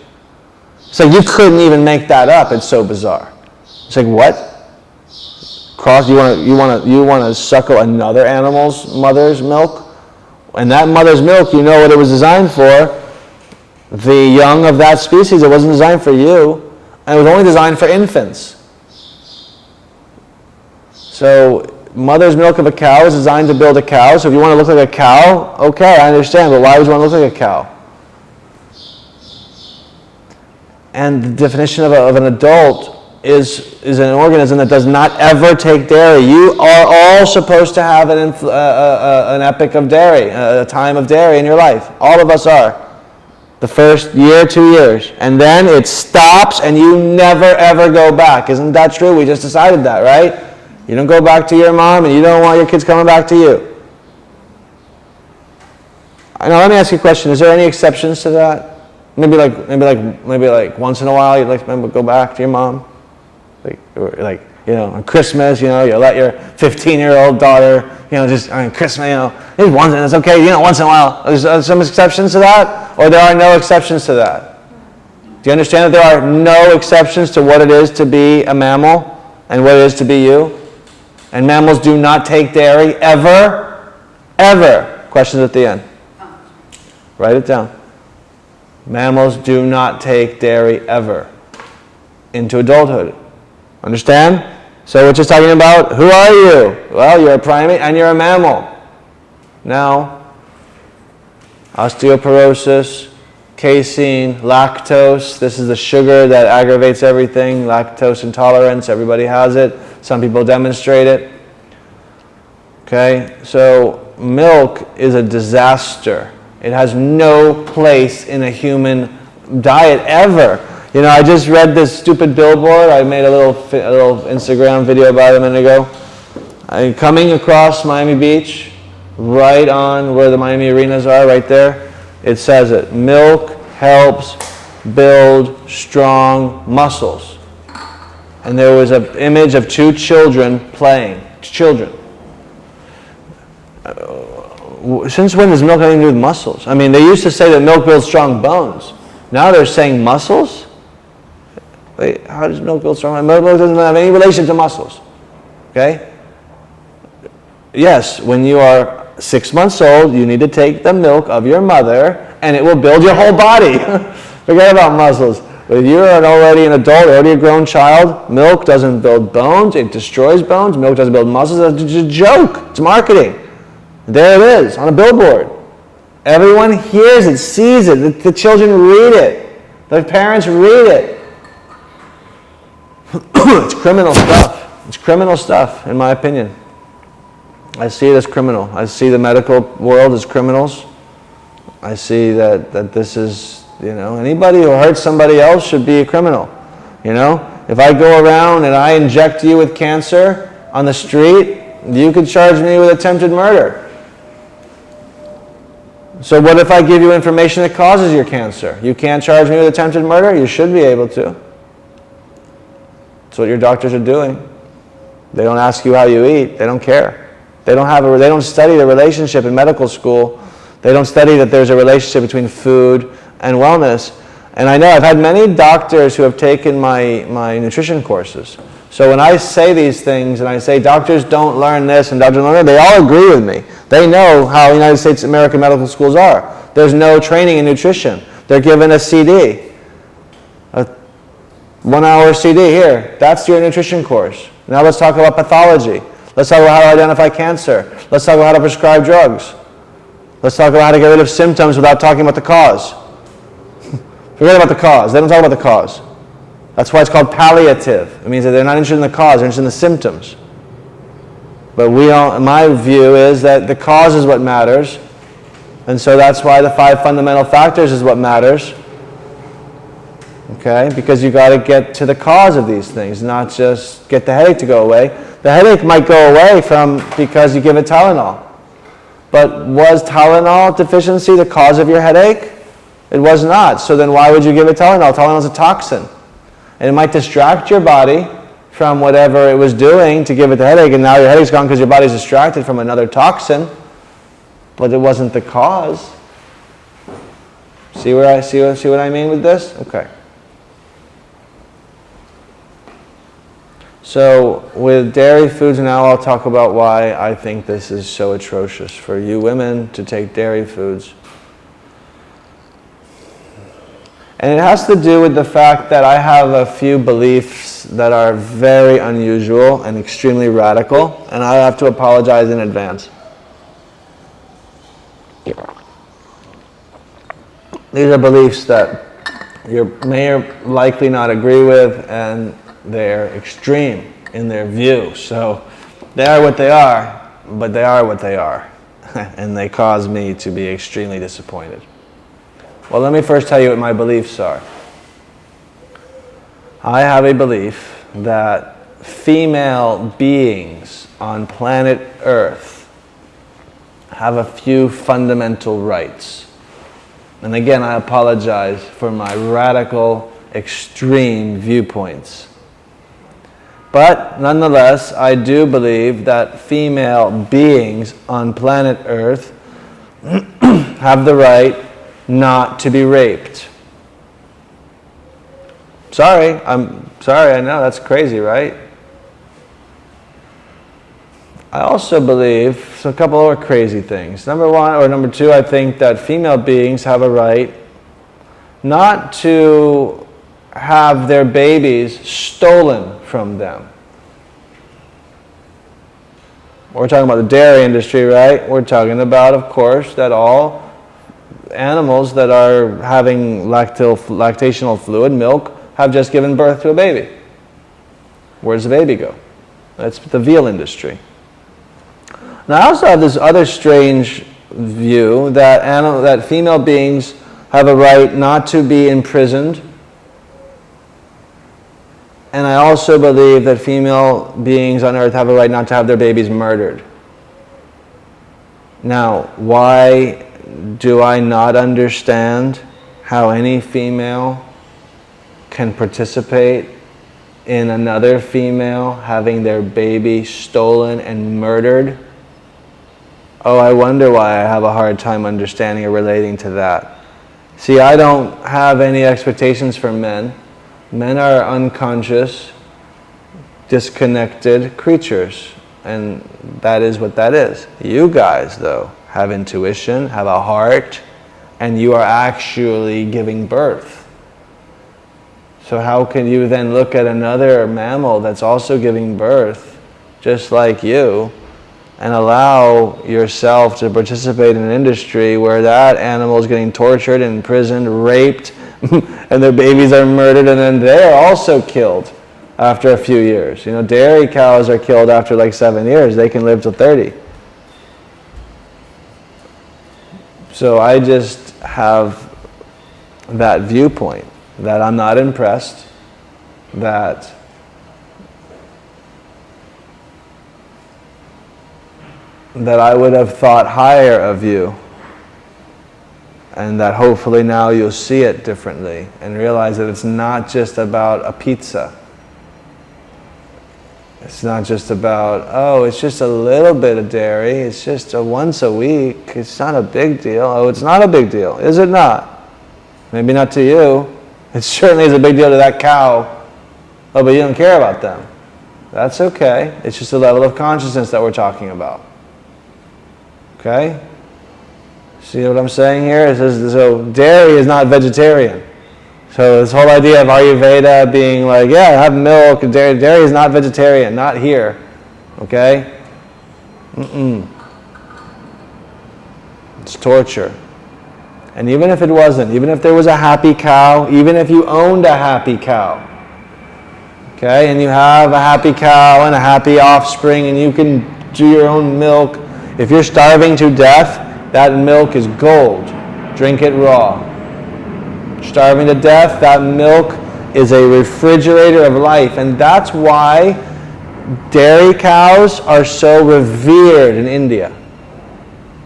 So you couldn't even make that up. It's so bizarre. It's like, what? You want to suckle another animal's mother's milk? And that mother's milk, you know what it was designed for. The young of that species, it wasn't designed for you. And it was only designed for infants. So mother's milk of a cow is designed to build a cow. So if you want to look like a cow, okay, I understand. But why would you want to look like a cow? And the definition of an adult is an organism that does not ever take dairy. You are all supposed to have an epoch of dairy, a time of dairy in your life. All of us are. The first year, 2 years. And then it stops and you never ever go back. Isn't that true? We just decided that, right? You don't go back to your mom and you don't want your kids coming back to you. Now let me ask you a question. Is there any exceptions to that? Maybe like once in a while you'd like to go back to your mom? Like on Christmas, you let your 15-year-old daughter, just on Christmas, it's once, and it's okay, once in a while. There's some exceptions to that, or there are no exceptions to that. Do you understand that there are no exceptions to what it is to be a mammal and what it is to be you? And mammals do not take dairy ever, ever. Questions at the end. Write it down. Mammals do not take dairy ever into adulthood. Understand? So we're just talking about, who are you? Well, you're a primate and you're a mammal. Now, osteoporosis, casein, lactose. This is the sugar that aggravates everything. Lactose intolerance, everybody has it. Some people demonstrate it. Okay, so milk is a disaster. It has no place in a human diet ever. I just read this stupid billboard. I made a little Instagram video about it a minute ago. I'm coming across Miami Beach, right on where the Miami arenas are, right there. It says it. Milk helps build strong muscles. And there was an image of 2 children playing. Children. Since when does milk have anything to do with muscles? I mean, they used to say that milk builds strong bones. Now they're saying muscles? Wait, how does milk build strong? Milk doesn't have any relation to muscles. Okay? Yes, when you are 6 months old, you need to take the milk of your mother, and it will build your whole body. Forget about muscles. But if you're already an adult, already a grown child, milk doesn't build bones. It destroys bones. Milk doesn't build muscles. It's a joke. It's marketing. There it is on a billboard. Everyone hears it, sees it. The children read it. The parents read it. It's criminal stuff. It's criminal stuff, in my opinion. I see it as criminal. I see the medical world as criminals. I see that this is, anybody who hurts somebody else should be a criminal. If I go around and I inject you with cancer on the street, you could charge me with attempted murder. So what if I give you information that causes your cancer? You can't charge me with attempted murder? You should be able to. That's what your doctors are doing. They don't ask you how you eat. They don't care. They don't study the relationship in medical school. They don't study that there's a relationship between food and wellness. And I know I've had many doctors who have taken my nutrition courses. So when I say these things and I say doctors don't learn this and doctors don't learn that, they all agree with me. They know how United States American medical schools are. There's no training in nutrition. They're given a CD, a 1-hour CD here. That's your nutrition course. Now let's talk about pathology. Let's talk about how to identify cancer. Let's talk about how to prescribe drugs. Let's talk about how to get rid of symptoms without talking about the cause. Forget about the cause. They don't talk about the cause. That's why it's called palliative. It means that they're not interested in the cause, they're interested in the symptoms. But my view is that the cause is what matters. And so that's why the 5 fundamental factors is what matters. Okay? Because you got to get to the cause of these things, not just get the headache to go away. The headache might go away because you give it Tylenol. But was Tylenol deficiency the cause of your headache? It was not. So then why would you give it Tylenol? Tylenol is a toxin. And it might distract your body from whatever it was doing to give it the headache, and now your headache's gone because your body's distracted from another toxin, but it wasn't the cause. See what I mean with this? Okay. So with dairy foods now, I'll talk about why I think this is so atrocious for you women to take dairy foods. And it has to do with the fact that I have a few beliefs that are very unusual and extremely radical, and I have to apologize in advance. These are beliefs that you may or likely not agree with, and they're extreme in their view. So they are what they are, but they are what they are. And they cause me to be extremely disappointed. Well, let me first tell you what my beliefs are. I have a belief that female beings on planet Earth have a few fundamental rights. And again, I apologize for my radical, extreme viewpoints. But nonetheless, I do believe that female beings on planet Earth have the right not to be raped. I'm sorry, I know that's crazy, right? I also believe a couple other crazy things. Number two, I think that female beings have a right not to have their babies stolen from them. We're talking about the dairy industry, right? We're talking about, of course, that all animals that are having lactational fluid, milk, have just given birth to a baby. Where does the baby go? That's the veal industry. Now, I also have this other strange view that female beings have a right not to be imprisoned. And I also believe that female beings on Earth have a right not to have their babies murdered. Now, why do I not understand how any female can participate in another female having their baby stolen and murdered? Oh, I wonder why I have a hard time understanding or relating to that. See, I don't have any expectations for men. Men are unconscious, disconnected creatures, and that is what that is. You guys, though, have intuition, have a heart, and you are actually giving birth. So how can you then look at another mammal that's also giving birth, just like you, and allow yourself to participate in an industry where that animal is getting tortured, imprisoned, raped, and their babies are murdered, and then they are also killed after a few years. You know, dairy cows are killed after like 7 years. They can live to 30. So I just have that viewpoint that I'm not impressed, that I would have thought higher of you, and that hopefully now you'll see it differently and realize that it's not just about a pizza. It's not just about, oh, it's just a little bit of dairy, it's just once a week, it's not a big deal. Oh, it's not a big deal, is it not? Maybe not to you. It certainly is a big deal to that cow. Oh, but you don't care about them. That's okay. It's just a level of consciousness that we're talking about. Okay? See what I'm saying here? So dairy is not vegetarian. So this whole idea of Ayurveda being like, yeah, have milk, dairy is not vegetarian, not here. Okay? It's torture. And even if it wasn't, even if there was a happy cow, even if you owned a happy cow, okay, and you have a happy cow and a happy offspring and you can do your own milk, if you're starving to death, that milk is gold. Drink it raw. Starving to death, that milk is a refrigerator of life. And that's why dairy cows are so revered in India.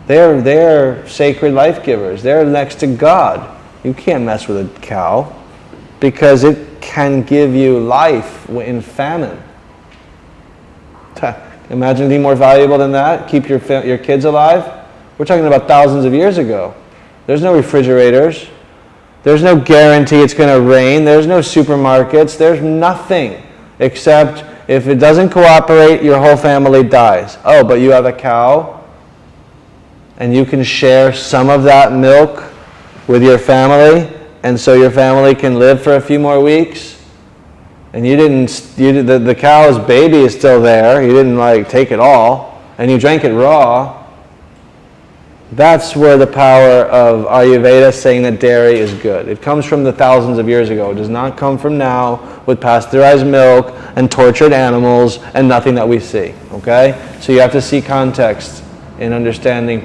They're sacred life givers. They're next to God. You can't mess with a cow because it can give you life in famine. Imagine anything more valuable than that? Keep your kids alive? We're talking about thousands of years ago. There's no refrigerators. There's no guarantee it's going to rain. There's no supermarkets. There's nothing except if it doesn't cooperate, your whole family dies. Oh, but you have a cow and you can share some of that milk with your family, and so your family can live for a few more weeks. And the cow's baby is still there. You didn't take it all, and you drank it raw. That's where the power of Ayurveda saying that dairy is good. It comes from the thousands of years ago. It does not come from now with pasteurized milk and tortured animals and nothing that we see, okay? So you have to see context in understanding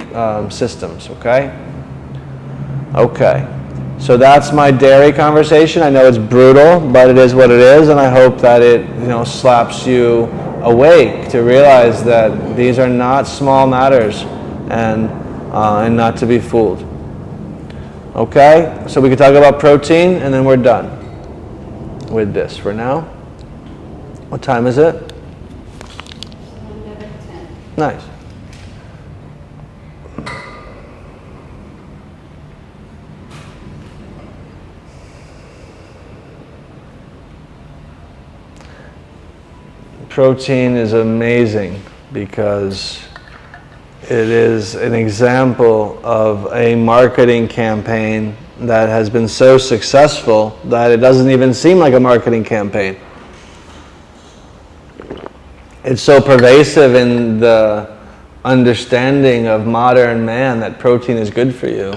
systems, okay? Okay, so that's my dairy conversation. I know it's brutal, but it is what it is, and I hope that it, slaps you awake to realize that these are not small matters, and not to be fooled. Okay, so we can talk about protein, and then we're done with this for now. What time is it? 10. Nice. Protein is amazing because it is an example of a marketing campaign that has been so successful that it doesn't even seem like a marketing campaign. It's so pervasive in the understanding of modern man that protein is good for you,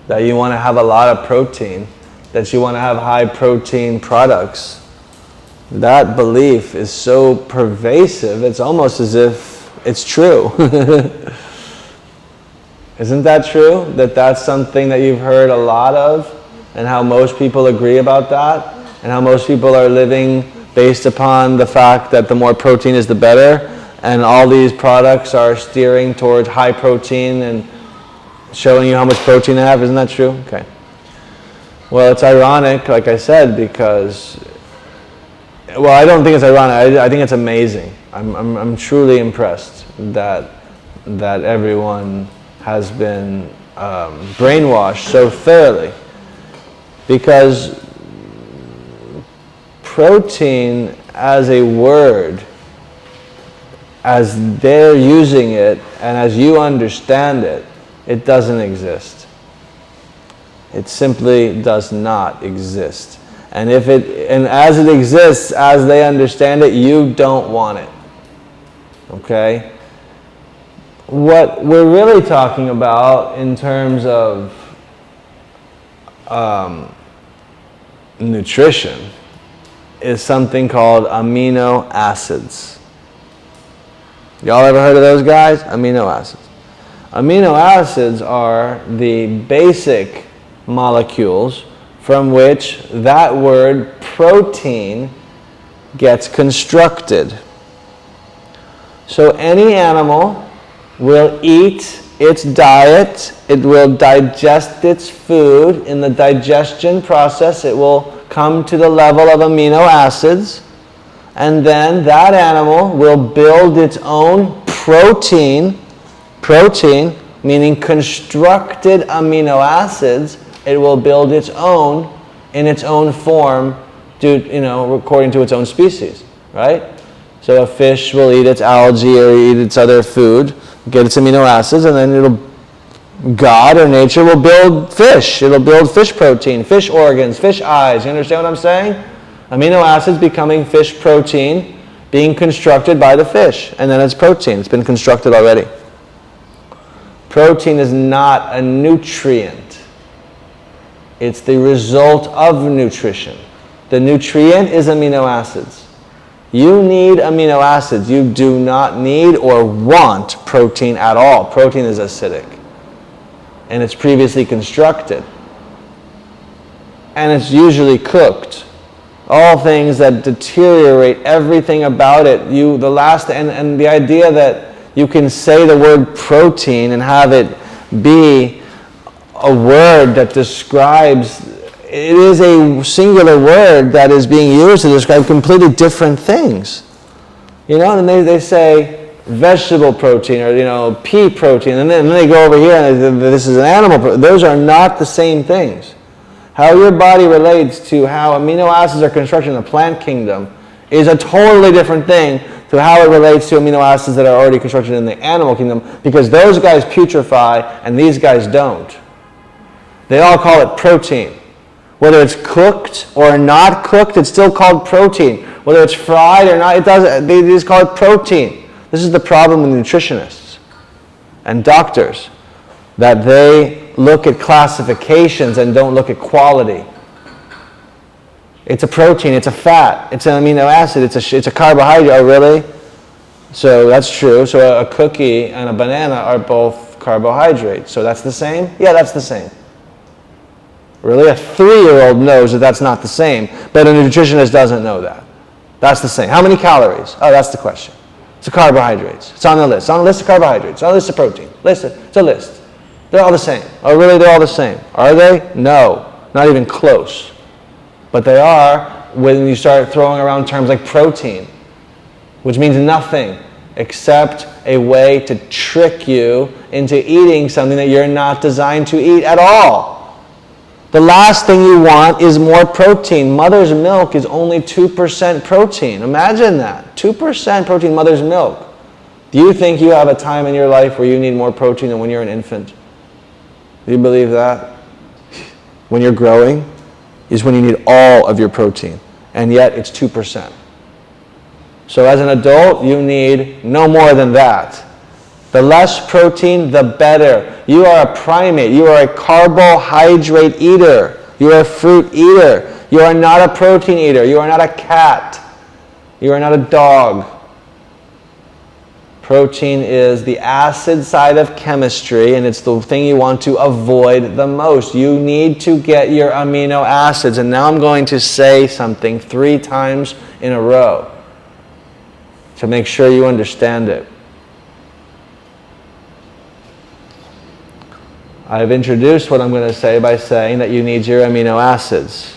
that you want to have a lot of protein, that you want to have high protein products. That belief is so pervasive, it's almost as if it's true. Isn't that true? That that's something that you've heard a lot of, and how most people agree about that, and how most people are living based upon the fact that the more protein is the better, and all these products are steering towards high protein and showing you how much protein they have. Isn't that true? Okay. Well, it's ironic, like I said, because, well, I don't think it's ironic. I think it's amazing. I'm truly impressed that everyone has been brainwashed so thoroughly, because protein as a word, as they're using it and as you understand it, it doesn't exist. It simply does not exist. And as it exists, as they understand it, you don't want it. Okay? What we're really talking about in terms of nutrition is something called amino acids. Y'all ever heard of those guys? Amino acids. Amino acids are the basic molecules from which that word protein gets constructed. So any animal will eat its diet, it will digest its food. In the digestion process, it will come to the level of amino acids, and then that animal will build its own protein, meaning constructed amino acids. It will build its own in its own form, according to its own species, right? So a fish will eat its algae or eat its other food, get its amino acids, and then God or nature will build fish. It'll build fish protein, fish organs, fish eyes. You understand what I'm saying? Amino acids becoming fish protein, being constructed by the fish, and then it's protein. It's been constructed already. Protein is not a nutrient. It's the result of nutrition. The nutrient is amino acids. You need amino acids. You do not need or want protein at all. Protein is acidic. And it's previously constructed. And it's usually cooked. All things that deteriorate everything about it. And the idea that you can say the word protein and have it be a word that describes, it is a singular word that is being used to describe completely different things. And they say vegetable protein or, pea protein, and then they go over here and this is an animal protein. Those are not the same things. How your body relates to how amino acids are constructed in the plant kingdom is a totally different thing to how it relates to amino acids that are already constructed in the animal kingdom, because those guys putrefy and these guys don't. They all call it protein. Whether it's cooked or not cooked, it's still called protein. Whether it's fried or not, they just call it protein. This is the problem with nutritionists and doctors. that they look at classifications and don't look at quality. It's a protein, it's a fat, it's an amino acid, it's a carbohydrate. Oh, really? So that's true. So a cookie and a banana are both carbohydrates. So that's the same? Yeah, that's the same. Really? A 3-year-old knows that that's not the same, but a nutritionist doesn't know that. That's the same. How many calories? Oh, that's the question. It's the carbohydrates. It's on the list. It's on the list of carbohydrates. It's on the list of protein. It's a list. They're all the same. Oh, really? They're all the same. Are they? No. Not even close. But they are when you start throwing around terms like protein, which means nothing except a way to trick you into eating something that you're not designed to eat at all. The last thing you want is more protein. Mother's milk is only 2% protein. Imagine that. 2% protein, mother's milk. Do you think you have a time in your life where you need more protein than when you're an infant? Do you believe that? When you're growing is when you need all of your protein, and yet it's 2%. So as an adult, you need no more than that. The less protein, the better. You are a primate. You are a carbohydrate eater. You are a fruit eater. You are not a protein eater. You are not a cat. You are not a dog. Protein is the acid side of chemistry, and it's the thing you want to avoid the most. You need to get your amino acids. And now I'm going to say something 3 times in a row to make sure you understand it. I've introduced what I'm going to say by saying that you need your amino acids.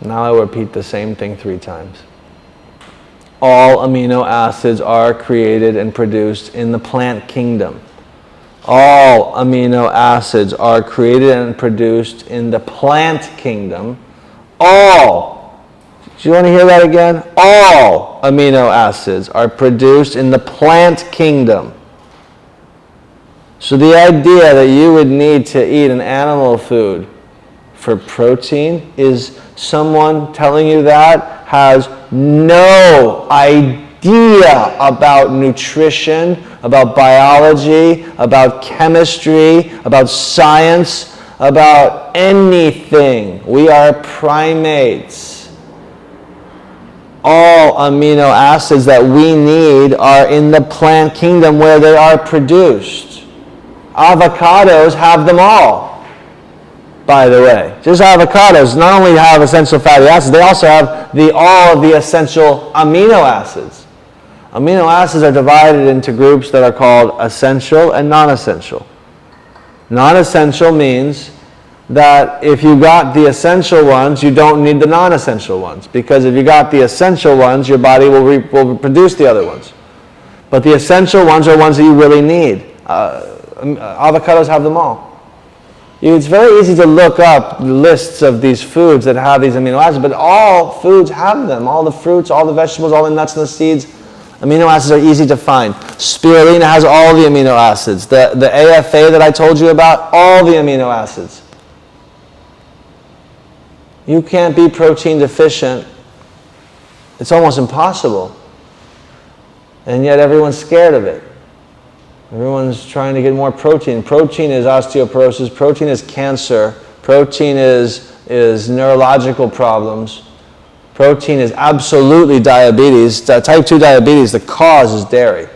Now I will repeat the same thing 3 times. All amino acids are created and produced in the plant kingdom. All amino acids are created and produced in the plant kingdom. All. Do you want to hear that again? All amino acids are produced in the plant kingdom. So the idea that you would need to eat an animal food for protein is someone telling you that has no idea about nutrition, about biology, about chemistry, about science, about anything. We are primates. All amino acids that we need are in the plant kingdom where they are produced. Avocados have them all. By the way, just avocados not only have essential fatty acids, they also have all of the essential amino acids. Amino acids are divided into groups that are called essential and non-essential. Non-essential means that if you got the essential ones, you don't need the non-essential ones, because if you got the essential ones, your body will produce the other ones. But the essential ones are ones that you really need. Avocados have them all. It's very easy to look up lists of these foods that have these amino acids, but all foods have them. All the fruits, all the vegetables, all the nuts and the seeds. Amino acids are easy to find. Spirulina has all the amino acids. The AFA that I told you about, all the amino acids. You can't be protein deficient. It's almost impossible. And yet everyone's scared of it. Everyone's trying to get more protein. Protein is osteoporosis. Protein is cancer. Protein is neurological problems. Protein is absolutely diabetes. Type 2 diabetes, the cause is dairy.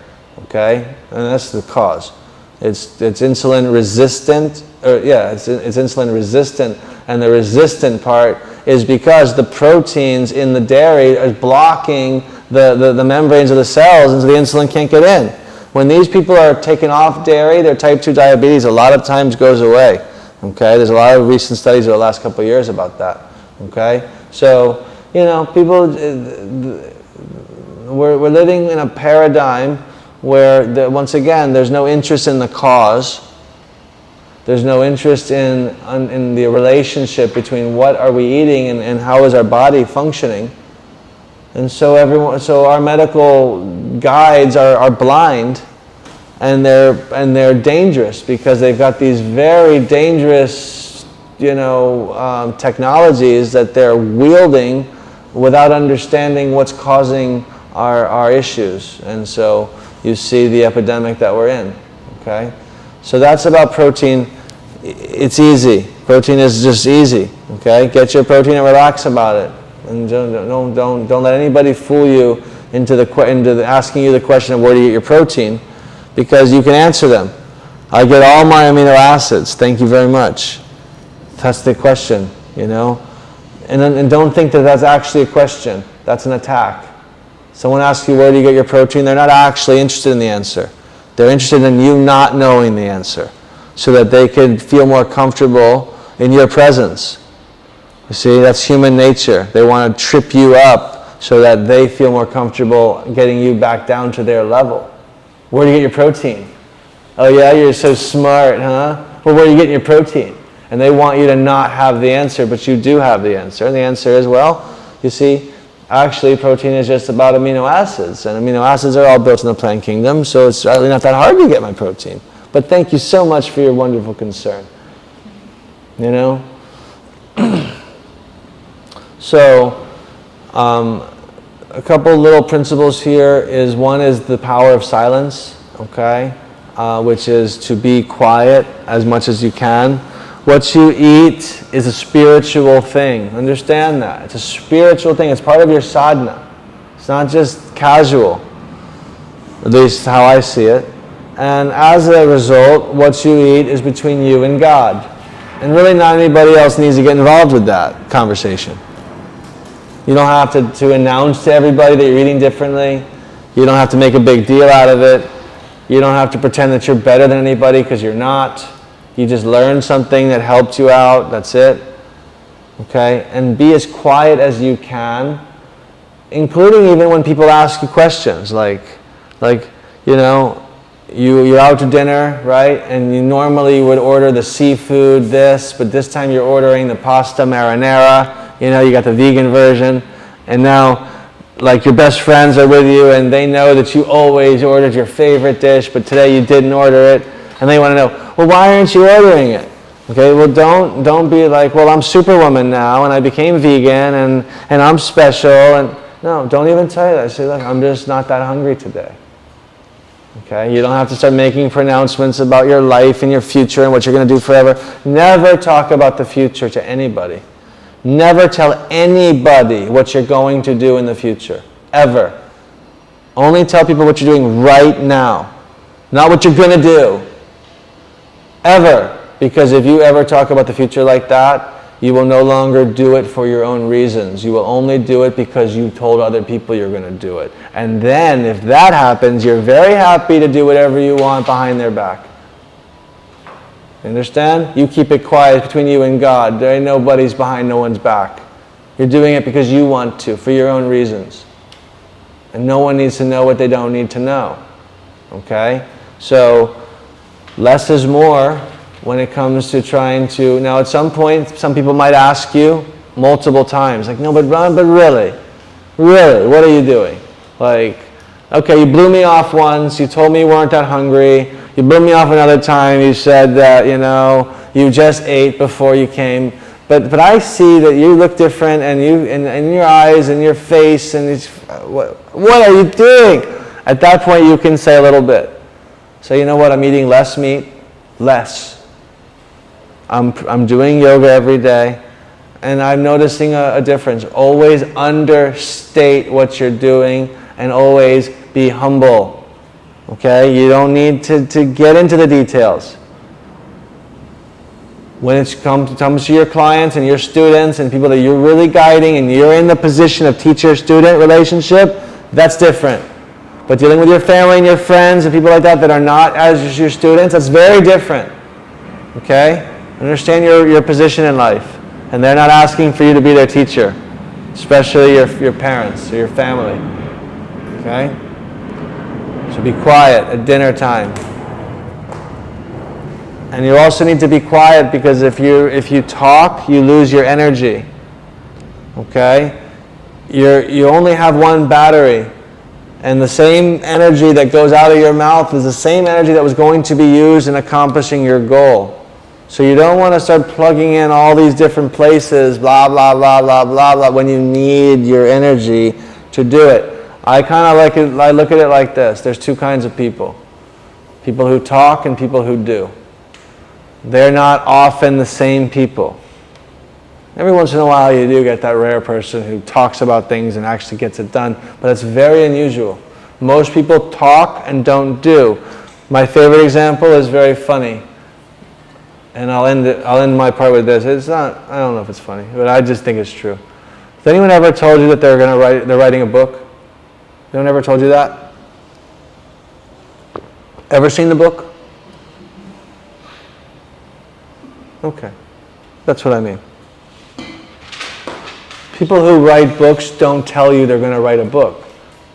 Okay? And that's the cause. It's insulin resistant. It's insulin resistant. And the resistant part is because the proteins in the dairy are blocking the membranes of the cells, and so the insulin can't get in. When these people are taken off dairy, their type 2 diabetes a lot of times goes away. Okay, there's a lot of recent studies over the last couple of years about that. Okay, so people, we're living in a paradigm where once again there's no interest in the cause. There's no interest in the relationship between what are we eating and how is our body functioning. And so our medical guides are blind, and they're dangerous because they've got these very dangerous, technologies that they're wielding without understanding what's causing our issues. And so you see the epidemic that we're in. Okay, So that's about protein. It's easy. Protein is just easy. Okay, get your protein and relax about it, and don't let anybody fool you into asking you the question of where do you get your protein, because you can answer them. I get all my amino acids. Thank you very much. That's the question, you know. And don't think that that's actually a question. That's an attack. Someone asks you where do you get your protein, they're not actually interested in the answer. They're interested in you not knowing the answer, so that they can feel more comfortable in your presence. You see, that's human nature. They want to trip you up so that they feel more comfortable getting you back down to their level. Where do you get your protein? Oh yeah, you're so smart, huh? Well, where are you getting your protein? And they want you to not have the answer, but you do have the answer. And the answer is, well, you see, actually protein is just about amino acids. And amino acids are all built in the plant kingdom, so it's really not that hard to get my protein. But thank you so much for your wonderful concern. You know? So, a couple little principles here is, one is the power of silence, okay? Which is to be quiet as much as you can. What you eat is a spiritual thing. Understand that. It's a spiritual thing. It's part of your sadhana. It's not just casual. At least how I see it. And as a result, what you eat is between you and God. And really not anybody else needs to get involved with that conversation. You don't have to announce to everybody that you're eating differently. You don't have to make a big deal out of it. You don't have to pretend that you're better than anybody, because you're not. You just learned something that helped you out. That's it. Okay? And be as quiet as you can, including even when people ask you questions. Like you know, you're out to dinner, right? And you normally would order the seafood this, but this time you're ordering the pasta marinara. You know, you got the vegan version. And now, like, your best friends are with you, and they know that you always ordered your favorite dish, but today you didn't order it. And they want to know, well, why aren't you ordering it? Okay, well, don't be like, well, I'm Superwoman now, and I became vegan, and I'm special. And no, don't even tell you that. Say, look, I'm just not that hungry today. Okay, you don't have to start making pronouncements about your life and your future and what you're going to do forever. Never talk about the future to anybody. Never tell anybody what you're going to do in the future. Ever. Only tell people what you're doing right now. Not what you're going to do. Ever. Because if you ever talk about the future like that, you will no longer do it for your own reasons. You will only do it because you told other people you're going to do it. And then, if that happens, you're very happy to do whatever you want behind their back. Understand? You keep it quiet between you and God. There ain't nobody's behind no one's back. You're doing it because you want to, for your own reasons. And no one needs to know what they don't need to know. Okay? So, less is more when it comes to trying to... Now, at some point, some people might ask you multiple times, like, no, but Ron, but really, what are you doing? Like, okay, you blew me off once, you told me you weren't that hungry, you blew me off another time, you said that, you know, you just ate before you came, but I see that you look different, and you, in your eyes and your face, and it's, what are you doing? At that point, you can say a little bit. Say, you know what, I'm eating less meat, less. I'm doing yoga every day, and I'm noticing a difference. Always understate what you're doing, and always be humble. Okay? You don't need to get into the details. When it comes to your clients and your students and people that you're really guiding, and you're in the position of teacher-student relationship, that's different. But dealing with your family and your friends and people like that are not as your students, that's very different. Okay? Understand your position in life. And they're not asking for you to be their teacher, especially your parents or your family. Okay? So be quiet at dinner time. And you also need to be quiet, because if you talk, you lose your energy. Okay? You only have one battery. And the same energy that goes out of your mouth is the same energy that was going to be used in accomplishing your goal. So you don't want to start plugging in all these different places, blah, blah, blah, blah, blah, blah, when you need your energy to do it. I kind of like it, I look at it like this. There's two kinds of people. People who talk and people who do. They're not often the same people. Every once in a while you do get that rare person who talks about things and actually gets it done, but it's very unusual. Most people talk and don't do. My favorite example is very funny. And I'll end my part with this. It's not, I don't know if it's funny, but I just think it's true. Has anyone ever told you that they're writing a book? Anyone ever told you that? Ever seen the book? Okay. That's what I mean. People who write books don't tell you they're going to write a book.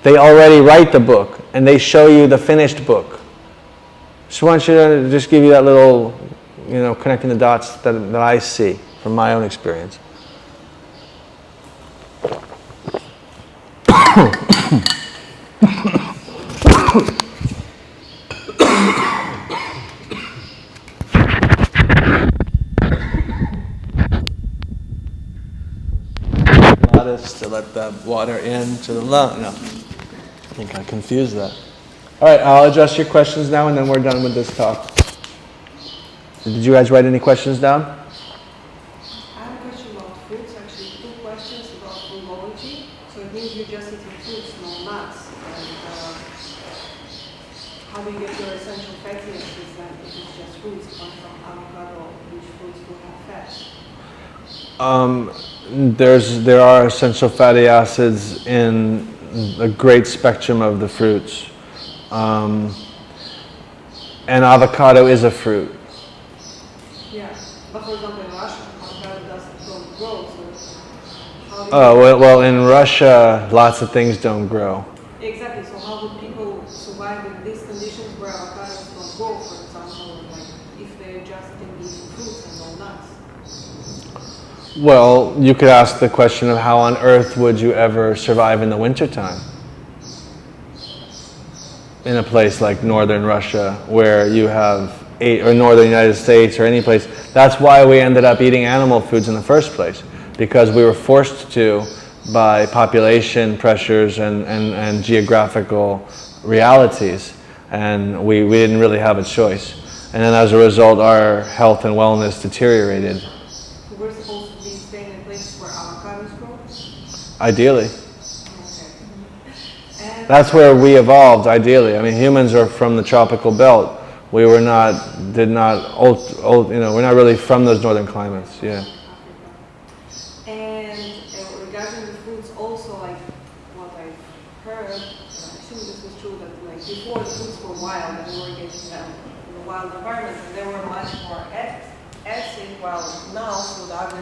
They already write the book, and they show you the finished book. So I want you to just give you that little, connecting the dots that I see from my own experience. To let the water into the lung. No, I think I confused that. All right, I'll address your questions now, and then we're done with this talk. Did you guys write any questions down? I have a question about fruits, actually 2 questions about physiology. So it means you're just eating fruits, no nuts. And how do you get your essential fatty acids then if it's just fruits come from avocado, which fruits do have fat? There are essential fatty acids in a great spectrum of the fruits. And avocado is a fruit. Yeah, but for example in Russia, avocado don't grow, so how do you Well, in Russia, lots of things don't grow. Exactly, so how would people survive in these conditions where avocados don't grow, for example, like if they're just eating fruits and no nuts? Well, you could ask the question of how on earth would you ever survive in the wintertime? In a place like northern Russia where you have or northern United States or any place. That's why we ended up eating animal foods in the first place, because we were forced to by population pressures and geographical realities, and we didn't really have a choice. And then as a result, our health and wellness deteriorated. So we're supposed to be staying in places where avocados grow? Ideally. Okay. And That's where we evolved, ideally. I mean, humans are from the tropical belt. We were not, we're not really from those northern climates, yeah. And regarding the fruits also, like what I've heard, I think this was true, that like before the fruits were wild and we were getting them in the wild environment and they were much more acid, while now through the